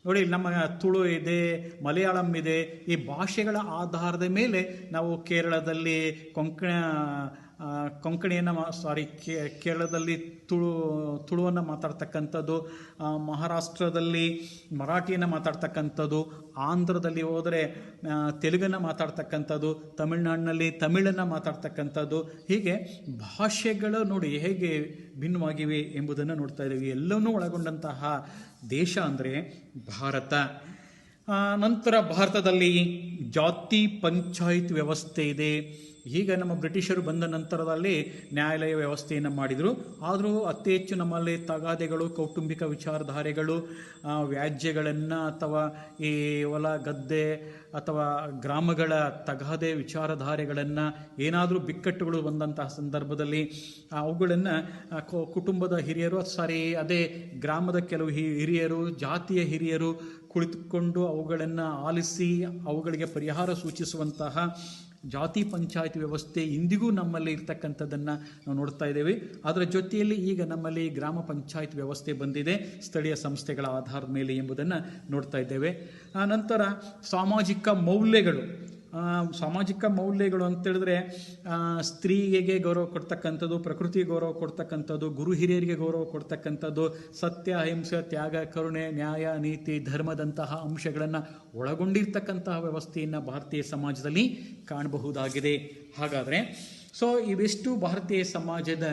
ನೋಡಿ, ನಮ್ಮ ತುಳು ಇದೆ, ಮಲಯಾಳಂ ಇದೆ. ಈ ಭಾಷೆಗಳ ಆಧಾರದ ಮೇಲೆ ನಾವು ಕೇರಳದಲ್ಲಿ ಕೇರಳದಲ್ಲಿ ತುಳುವನ್ನು ಮಾತಾಡ್ತಕ್ಕಂಥದ್ದು, ಮಹಾರಾಷ್ಟ್ರದಲ್ಲಿ ಮರಾಠಿಯನ್ನು ಮಾತಾಡ್ತಕ್ಕಂಥದ್ದು, ಆಂಧ್ರದಲ್ಲಿ ಹೋದರೆ ತೆಲುಗನ್ನು ಮಾತಾಡ್ತಕ್ಕಂಥದ್ದು, ತಮಿಳುನಾಡಿನಲ್ಲಿ ತಮಿಳನ್ನು ಮಾತಾಡ್ತಕ್ಕಂಥದ್ದು. ಹೀಗೆ ಭಾಷೆಗಳು ನೋಡಿ ಹೇಗೆ ಭಿನ್ನವಾಗಿವೆ ಎಂಬುದನ್ನು ನೋಡ್ತಾ ಇದ್ದೀವಿ. ಎಲ್ಲವನ್ನೂ ಒಳಗೊಂಡಂತಹ ದೇಶ ಅಂದರೆ ಭಾರತ. ನಂತರ ಭಾರತದಲ್ಲಿ ಜಾತಿ ಪಂಚಾಯತ್ ವ್ಯವಸ್ಥೆ ಇದೆ. ಈಗ ನಮ್ಮ ಬ್ರಿಟಿಷರು ಬಂದ ನಂತರದಲ್ಲಿ ನ್ಯಾಯಾಲಯ ವ್ಯವಸ್ಥೆಯನ್ನು ಮಾಡಿದರು. ಆದರೂ ಅತಿ ಹೆಚ್ಚು ನಮ್ಮಲ್ಲಿ ತಗಾದೆಗಳು, ಕೌಟುಂಬಿಕ ವಿಚಾರಧಾರೆಗಳು, ವ್ಯಾಜ್ಯಗಳನ್ನು ಅಥವಾ ಈ ಹೊಲ ಗದ್ದೆ ಅಥವಾ ಗ್ರಾಮಗಳ ತಗಾದೆ ವಿಚಾರಧಾರೆಗಳನ್ನು, ಏನಾದರೂ ಬಿಕ್ಕಟ್ಟುಗಳು ಬಂದಂತಹ ಸಂದರ್ಭದಲ್ಲಿ ಅವುಗಳನ್ನು ಕುಟುಂಬದ ಹಿರಿಯರು, ಅದೇ ಗ್ರಾಮದ ಕೆಲವು ಹಿರಿಯರು, ಜಾತಿಯ ಹಿರಿಯರು ಕುಳಿತುಕೊಂಡು ಅವುಗಳನ್ನು ಆಲಿಸಿ ಅವುಗಳಿಗೆ ಪರಿಹಾರ ಸೂಚಿಸುವಂತಹ ಜಾತಿ ಪಂಚಾಯತ್ ವ್ಯವಸ್ಥೆ ಇಂದಿಗೂ ನಮ್ಮಲ್ಲಿ ಇರ್ತಕ್ಕಂಥದ್ದನ್ನು ನಾವು ನೋಡ್ತಾ ಇದ್ದೇವೆ. ಅದರ ಜೊತೆಯಲ್ಲಿ ಈಗ ನಮ್ಮಲ್ಲಿ ಗ್ರಾಮ ಪಂಚಾಯತ್ ವ್ಯವಸ್ಥೆ ಬಂದಿದೆ ಸ್ಥಳೀಯ ಸಂಸ್ಥೆಗಳ ಆಧಾರದ ಮೇಲೆ ಎಂಬುದನ್ನು ನೋಡ್ತಾ ಇದ್ದೇವೆ. ನಂತರ ಸಾಮಾಜಿಕ ಮೌಲ್ಯಗಳು ಅಂತೇಳಿದ್ರೆ ಸ್ತ್ರೀಗೆ ಗೌರವ ಕೊಡ್ತಕ್ಕಂಥದ್ದು, ಪ್ರಕೃತಿಗೆ ಗೌರವ ಕೊಡ್ತಕ್ಕಂಥದ್ದು, ಗುರು ಹಿರಿಯರಿಗೆ ಗೌರವ ಕೊಡ್ತಕ್ಕಂಥದ್ದು, ಸತ್ಯ, ಅಹಿಂಸೆ, ತ್ಯಾಗ, ಕರುಣೆ, ನ್ಯಾಯ, ನೀತಿ, ಧರ್ಮದಂತಹ ಅಂಶಗಳನ್ನು ಒಳಗೊಂಡಿರ್ತಕ್ಕಂತಹ ವ್ಯವಸ್ಥೆಯನ್ನು ಭಾರತೀಯ ಸಮಾಜದಲ್ಲಿ ಕಾಣಬಹುದಾಗಿದೆ. ಹಾಗಾದರೆ ಇವೆಷ್ಟು ಭಾರತೀಯ ಸಮಾಜದ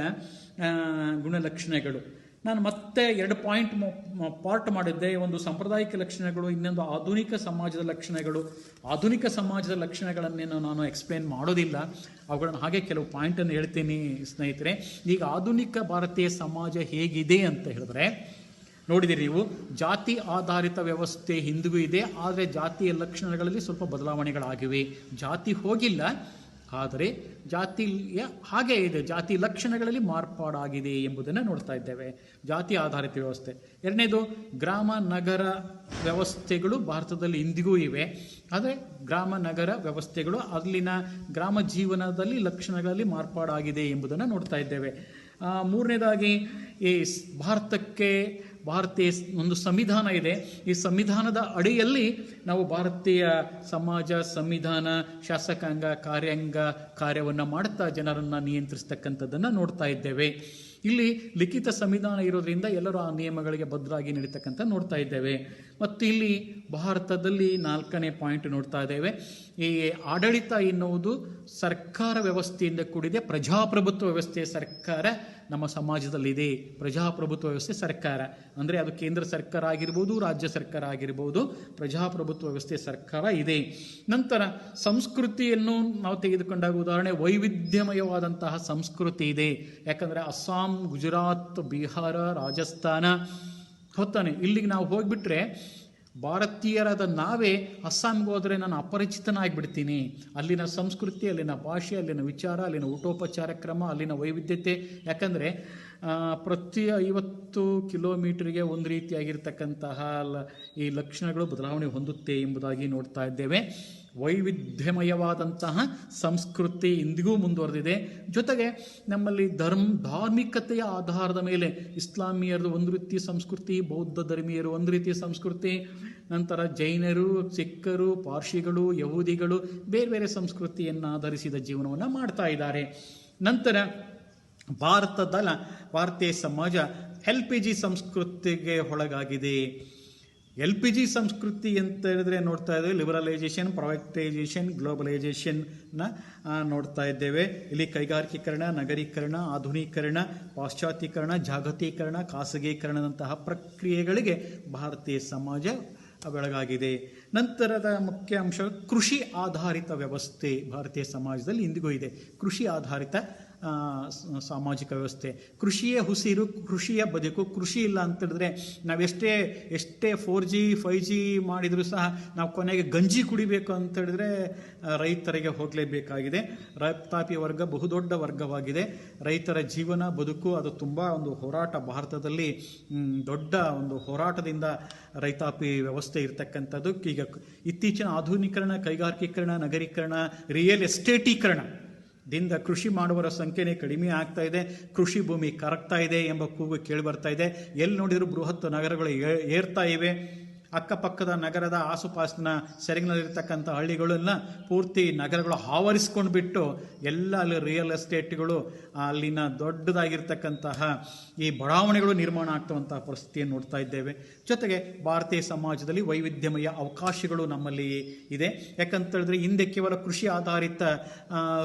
ಗುಣಲಕ್ಷಣಗಳು. ನಾನು ಮತ್ತೆ 2 ಪಾರ್ಟ್ ಮಾಡಿದ್ದೆ. ಒಂದು ಸಾಂಪ್ರದಾಯಿಕ ಲಕ್ಷಣಗಳು, ಇನ್ನೊಂದು ಆಧುನಿಕ ಸಮಾಜದ ಲಕ್ಷಣಗಳು. ಆಧುನಿಕ ಸಮಾಜದ ಲಕ್ಷಣಗಳನ್ನೇನು ನಾನು ಎಕ್ಸ್ಪ್ಲೇನ್ ಮಾಡೋದಿಲ್ಲ, ಅವುಗಳನ್ನು ಹಾಗೆ ಕೆಲವು ಪಾಯಿಂಟನ್ನು ಹೇಳ್ತೀನಿ ಸ್ನೇಹಿತರೆ. ಈಗ ಆಧುನಿಕ ಭಾರತೀಯ ಸಮಾಜ ಹೇಗಿದೆ ಅಂತ ಹೇಳಿದ್ರೆ, ನೋಡಿದಿರಿ ನೀವು, ಜಾತಿ ಆಧಾರಿತ ವ್ಯವಸ್ಥೆ ಹಿಂದಿಗೂ ಇದೆ, ಆದರೆ ಜಾತಿಯ ಲಕ್ಷಣಗಳಲ್ಲಿ ಸ್ವಲ್ಪ ಬದಲಾವಣೆಗಳಾಗಿವೆ. ಜಾತಿ ಹೋಗಿಲ್ಲ, ಆದರೆ ಜಾತಿಯ ಹಾಗೇ ಇದೆ, ಜಾತಿ ಲಕ್ಷಣಗಳಲ್ಲಿ ಮಾರ್ಪಾಡಾಗಿದೆ ಎಂಬುದನ್ನು ನೋಡ್ತಾ ಇದ್ದೇವೆ. ಜಾತಿ ಆಧಾರಿತ ವ್ಯವಸ್ಥೆ. ಎರಡನೇದು, ಗ್ರಾಮ ನಗರ ವ್ಯವಸ್ಥೆಗಳು ಭಾರತದಲ್ಲಿ ಇಂದಿಗೂ ಇವೆ, ಆದರೆ ಗ್ರಾಮ ನಗರ ವ್ಯವಸ್ಥೆಗಳು ಅಲ್ಲಿನ ಗ್ರಾಮ ಜೀವನದಲ್ಲಿ ಲಕ್ಷಣಗಳಲ್ಲಿ ಮಾರ್ಪಾಡಾಗಿದೆ ಎಂಬುದನ್ನು ನೋಡ್ತಾ ಇದ್ದೇವೆ. ಮೂರನೇದಾಗಿ, ಈ ಭಾರತೀಯ ಒಂದು ಸಂವಿಧಾನ ಇದೆ. ಈ ಸಂವಿಧಾನದ ಅಡಿಯಲ್ಲಿ ನಾವು ಭಾರತೀಯ ಸಮಾಜ, ಸಂವಿಧಾನ, ಶಾಸಕಾಂಗ, ಕಾರ್ಯವನ್ನು ಮಾಡುತ್ತಾ ಜನರನ್ನು ನಿಯಂತ್ರಿಸ್ತಕ್ಕಂಥದ್ದನ್ನು ನೋಡ್ತಾ ಇದ್ದೇವೆ. ಇಲ್ಲಿ ಲಿಖಿತ ಸಂವಿಧಾನ ಇರೋದ್ರಿಂದ ಎಲ್ಲರೂ ಆ ನಿಯಮಗಳಿಗೆ ಬದ್ಧರಾಗಿ ನಡೀತಕ್ಕಂಥ ನೋಡ್ತಾ ಇದ್ದೇವೆ. ಮತ್ತು ಇಲ್ಲಿ ಭಾರತದಲ್ಲಿ 4ನೇ ಪಾಯಿಂಟ್ ನೋಡ್ತಾ ಇದ್ದೇವೆ. ಈ ಆಡಳಿತ ಎನ್ನುವುದು ಸರ್ಕಾರ ವ್ಯವಸ್ಥೆಯಿಂದ ಕೂಡಿದೆ. ಪ್ರಜಾಪ್ರಭುತ್ವ ವ್ಯವಸ್ಥೆ ಸರ್ಕಾರ ನಮ್ಮ ಸಮಾಜದಲ್ಲಿದೆ. ಪ್ರಜಾಪ್ರಭುತ್ವ ವ್ಯವಸ್ಥೆ ಸರ್ಕಾರ ಅಂದರೆ ಅದು ಕೇಂದ್ರ ಸರ್ಕಾರ ಆಗಿರ್ಬೋದು, ರಾಜ್ಯ ಸರ್ಕಾರ ಆಗಿರ್ಬೋದು, ಪ್ರಜಾಪ್ರಭುತ್ವ ವ್ಯವಸ್ಥೆ ಸರ್ಕಾರ ಇದೆ. ನಂತರ ಸಂಸ್ಕೃತಿಯನ್ನು ನಾವು ತೆಗೆದುಕೊಂಡಾಗ ಉದಾಹರಣೆ, ವೈವಿಧ್ಯಮಯವಾದಂತಹ ಸಂಸ್ಕೃತಿ ಇದೆ. ಯಾಕಂದರೆ ಅಸ್ಸಾಂ, ಗುಜರಾತ್, ಬಿಹಾರ, ರಾಜಸ್ಥಾನ ಹೊತ್ತಾನೆ ಇಲ್ಲಿಗೆ ನಾವು ಹೋಗಿಬಿಟ್ರೆ ಭಾರತೀಯರಾದ ನಾವೇ ಅಸ್ಸಾಂಗೆ ಹೋದರೆ ನಾನು ಅಪರಿಚಿತನಾಗಿಬಿಡ್ತೀನಿ. ಅಲ್ಲಿನ ಸಂಸ್ಕೃತಿ, ಅಲ್ಲಿನ ಭಾಷೆ, ಅಲ್ಲಿನ ವಿಚಾರ, ಅಲ್ಲಿನ ಊಟೋಪಚಾರ ಕ್ರಮ, ಅಲ್ಲಿನ ವೈವಿಧ್ಯತೆ. ಯಾಕಂದರೆ ಪ್ರತಿ 50 ಕಿಲೋಮೀಟರ್ಗೆ ಒಂದು ರೀತಿಯಾಗಿರ್ತಕ್ಕಂತಹ ಈ ಲಕ್ಷಣಗಳು ಬದಲಾವಣೆ ಹೊಂದುತ್ತೆ ಎಂಬುದಾಗಿ ನೋಡ್ತಾ ಇದ್ದೇವೆ. ವೈವಿಧ್ಯಮಯವಾದಂತಹ ಸಂಸ್ಕೃತಿ ಇಂದಿಗೂ ಮುಂದುವರೆದಿದೆ. ಜೊತೆಗೆ ನಮ್ಮಲ್ಲಿ ಧಾರ್ಮಿಕತೆಯ ಆಧಾರದ ಮೇಲೆ ಇಸ್ಲಾಮಿಯರದು ಒಂದು ರೀತಿಯ ಸಂಸ್ಕೃತಿ, ಬೌದ್ಧ ಧರ್ಮೀಯರು ಒಂದು ರೀತಿಯ ಸಂಸ್ಕೃತಿ, ನಂತರ ಜೈನರು, ಸಿಖ್ಖರು, ಪಾರ್ಸಿಗಳು, ಯಹೂದಿಗಳು ಬೇರೆ ಬೇರೆ ಸಂಸ್ಕೃತಿಯನ್ನು ಆಧರಿಸಿದ ಜೀವನವನ್ನು ಮಾಡ್ತಾ ಇದ್ದಾರೆ. ನಂತರ ಭಾರತೀಯ ಸಮಾಜ LPG ಸಂಸ್ಕೃತಿಗೆ ಒಳಗಾಗಿದೆ. LPG ಸಂಸ್ಕೃತಿ ಅಂತ ಹೇಳಿದ್ರೆ ನೋಡ್ತಾ ಇದ್ದೇವೆ, ಲಿಬರಲೈಸೇಷನ್, ಪ್ರೈವೇಟೈಸೇಷನ್, ಗ್ಲೋಬಲೈಸೇಷನ್ನ ನೋಡ್ತಾ ಇದ್ದೇವೆ. ಇಲ್ಲಿ ಕೈಗಾರಿಕೀಕರಣ, ನಗರೀಕರಣ, ಆಧುನೀಕರಣ, ಪಾಶ್ಚಾತ್ಯೀಕರಣ, ಜಾಗತೀಕರಣ, ಖಾಸಗೀಕರಣದಂತಹ ಪ್ರಕ್ರಿಯೆಗಳಿಗೆ ಭಾರತೀಯ ಸಮಾಜ ಬೆಳಗಾಗಿದೆ. ನಂತರದ ಮುಖ್ಯ ಅಂಶ ಕೃಷಿ ಆಧಾರಿತ ವ್ಯವಸ್ಥೆ ಭಾರತೀಯ ಸಮಾಜದಲ್ಲಿ ಇಂದಿಗೂ ಇದೆ. ಕೃಷಿ ಆಧಾರಿತ ಸಾಮಾಜಿಕ ವ್ಯವಸ್ಥೆ. ಕೃಷಿಯೇ ಉಸಿರು, ಕೃಷಿಯ ಬದುಕು. ಕೃಷಿ ಇಲ್ಲ ಅಂತೇಳಿದ್ರೆ ನಾವೆಷ್ಟೇ 4G 5G ಮಾಡಿದರೂ ಸಹ ನಾವು ಕೊನೆಗೆ ಗಂಜಿ ಕುಡಿಬೇಕು ಅಂತೇಳಿದ್ರೆ ರೈತರಿಗೆ ಹೋಗಲೇಬೇಕಾಗಿದೆ. ರೈತಾಪಿ ವರ್ಗ ಬಹುದೊಡ್ಡ ವರ್ಗವಾಗಿದೆ. ರೈತರ ಜೀವನ ಬದುಕು ಅದು ತುಂಬ ಒಂದು ಹೋರಾಟ. ಭಾರತದಲ್ಲಿ ದೊಡ್ಡ ಒಂದು ಹೋರಾಟದಿಂದ ರೈತಾಪಿ ವ್ಯವಸ್ಥೆ ಇರತಕ್ಕಂಥದ್ದು. ಈಗ ಇತ್ತೀಚಿನ ಆಧುನೀಕರಣ, ಕೈಗಾರಿಕೀಕರಣ, ನಗರೀಕರಣ, ರಿಯಲ್ ಎಸ್ಟೇಟೀಕರಣ ದಿಂದ ಕೃಷಿ ಮಾಡುವವರ ಸಂಖ್ಯೆನೇ ಕಡಿಮೆ ಆಗ್ತಾ ಇದೆ. ಕೃಷಿ ಭೂಮಿ ಕರಗ್ತಾ ಇದೆ ಎಂಬ ಕೂಗು ಕೇಳಿ ಬರ್ತಾ ಇದೆ. ಎಲ್ಲಿ ನೋಡಿದ್ರು ಬೃಹತ್ ನಗರಗಳು ಏರ್ತಾ ಇವೆ. ಅಕ್ಕಪಕ್ಕದ ನಗರದ ಆಸುಪಾಸಿನ ಸೆರಗಿನಲ್ಲಿರ್ತಕ್ಕಂಥ ಹಳ್ಳಿಗಳೆಲ್ಲ ಪೂರ್ತಿ ನಗರಗಳು ಆವರಿಸ್ಕೊಂಡು ಬಿಟ್ಟು ಎಲ್ಲ ಅಲ್ಲಿ ರಿಯಲ್ ಎಸ್ಟೇಟ್ಗಳು, ಅಲ್ಲಿನ ದೊಡ್ಡದಾಗಿರ್ತಕ್ಕಂತಹ ಈ ಬಡಾವಣೆಗಳು ನಿರ್ಮಾಣ ಆಗ್ತವಂತಹ ಪರಿಸ್ಥಿತಿಯನ್ನು ನೋಡ್ತಾ ಇದ್ದೇವೆ. ಜೊತೆಗೆ ಭಾರತೀಯ ಸಮಾಜದಲ್ಲಿ ವೈವಿಧ್ಯಮಯ ಅವಕಾಶಗಳು ನಮ್ಮಲ್ಲಿ ಇದೆ. ಯಾಕಂತೇಳಿದ್ರೆ ಹಿಂದೆ ಕೇವಲ ಕೃಷಿ ಆಧಾರಿತ,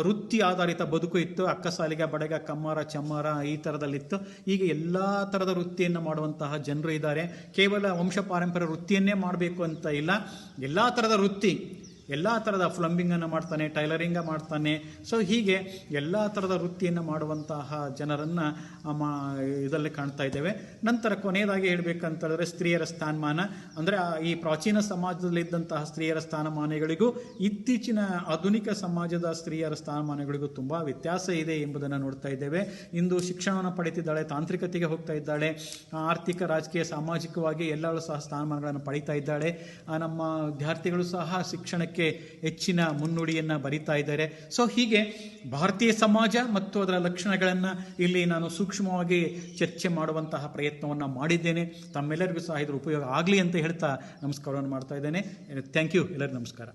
ವೃತ್ತಿ ಆಧಾರಿತ ಬದುಕು ಇತ್ತು. ಅಕ್ಕಸಾಲಿಗ, ಬಡಗ, ಕಮ್ಮಾರ, ಚಮ್ಮಾರ ಈ ಥರದಲ್ಲಿತ್ತು. ಈಗ ಎಲ್ಲ ಥರದ ವೃತ್ತಿಯನ್ನು ಮಾಡುವಂತಹ ಜನರು ಇದ್ದಾರೆ. ಕೇವಲ ವಂಶ ಪಾರಂಪರ್ಯ ವೃತ್ತಿಯನ್ನೇ ಮಾಡಬೇಕು ಅಂತ ಇಲ್ಲ, ಎಲ್ಲ ಥರದ ವೃತ್ತಿ. ಎಲ್ಲ ಥರದ ಪ್ಲಂಬಿಂಗನ್ನು ಮಾಡ್ತಾನೆ, ಟೈಲರಿಂಗ ಮಾಡ್ತಾನೆ. ಸೊ ಹೀಗೆ ಎಲ್ಲ ಥರದ ವೃತ್ತಿಯನ್ನು ಮಾಡುವಂತಹ ಜನರನ್ನು ಇದರಲ್ಲಿ ಕಾಣ್ತಾ ಇದ್ದೇವೆ. ನಂತರ ಕೊನೆಯದಾಗಿ ಹೇಳಬೇಕಂತ ಹೇಳಿದ್ರೆ ಸ್ತ್ರೀಯರ ಸ್ಥಾನಮಾನ, ಅಂದರೆ ಈ ಪ್ರಾಚೀನ ಸಮಾಜದಲ್ಲಿದ್ದಂತಹ ಸ್ತ್ರೀಯರ ಸ್ಥಾನಮಾನಗಳಿಗೂ ಇತ್ತೀಚಿನ ಆಧುನಿಕ ಸಮಾಜದ ಸ್ತ್ರೀಯರ ಸ್ಥಾನಮಾನಗಳಿಗೂ ತುಂಬ ವ್ಯತ್ಯಾಸ ಇದೆ ಎಂಬುದನ್ನು ನೋಡ್ತಾ ಇದ್ದೇವೆ. ಇಂದು ಶಿಕ್ಷಣವನ್ನು ಪಡೆಯುತ್ತಿದ್ದಾಳೆ, ತಾಂತ್ರಿಕತೆಗೆ ಹೋಗ್ತಾ ಇದ್ದಾಳೆ, ಆರ್ಥಿಕ, ರಾಜಕೀಯ, ಸಾಮಾಜಿಕವಾಗಿ ಎಲ್ಲರೂ ಸಹ ಸ್ಥಾನಮಾನಗಳನ್ನು ಪಡೀತಾ ಇದ್ದಾಳೆ. ನಮ್ಮ ವಿದ್ಯಾರ್ಥಿಗಳು ಸಹ ಶಿಕ್ಷಣಕ್ಕೆ ಹೆಚ್ಚಿನ ಮುನ್ನುಡಿಯನ್ನು ಬರಿತಾ ಇದ್ದಾರೆ. ಸೊ ಹೀಗೆ ಭಾರತೀಯ ಸಮಾಜ ಮತ್ತು ಅದರ ಲಕ್ಷಣಗಳನ್ನು ಇಲ್ಲಿ ನಾನು ಸೂಕ್ಷ್ಮವಾಗಿ ಚರ್ಚೆ ಮಾಡುವಂತಹ ಪ್ರಯತ್ನವನ್ನು ಮಾಡಿದ್ದೇನೆ. ತಮ್ಮೆಲ್ಲರಿಗೂ ಸಹ ಇದರ ಉಪಯೋಗ ಆಗಲಿ ಅಂತ ಹೇಳ್ತಾ ನಮಸ್ಕಾರವನ್ನು ಮಾಡ್ತಾ ಇದ್ದೇನೆ. Thank you. ಎಲ್ಲರಿಗೂ ನಮಸ್ಕಾರ.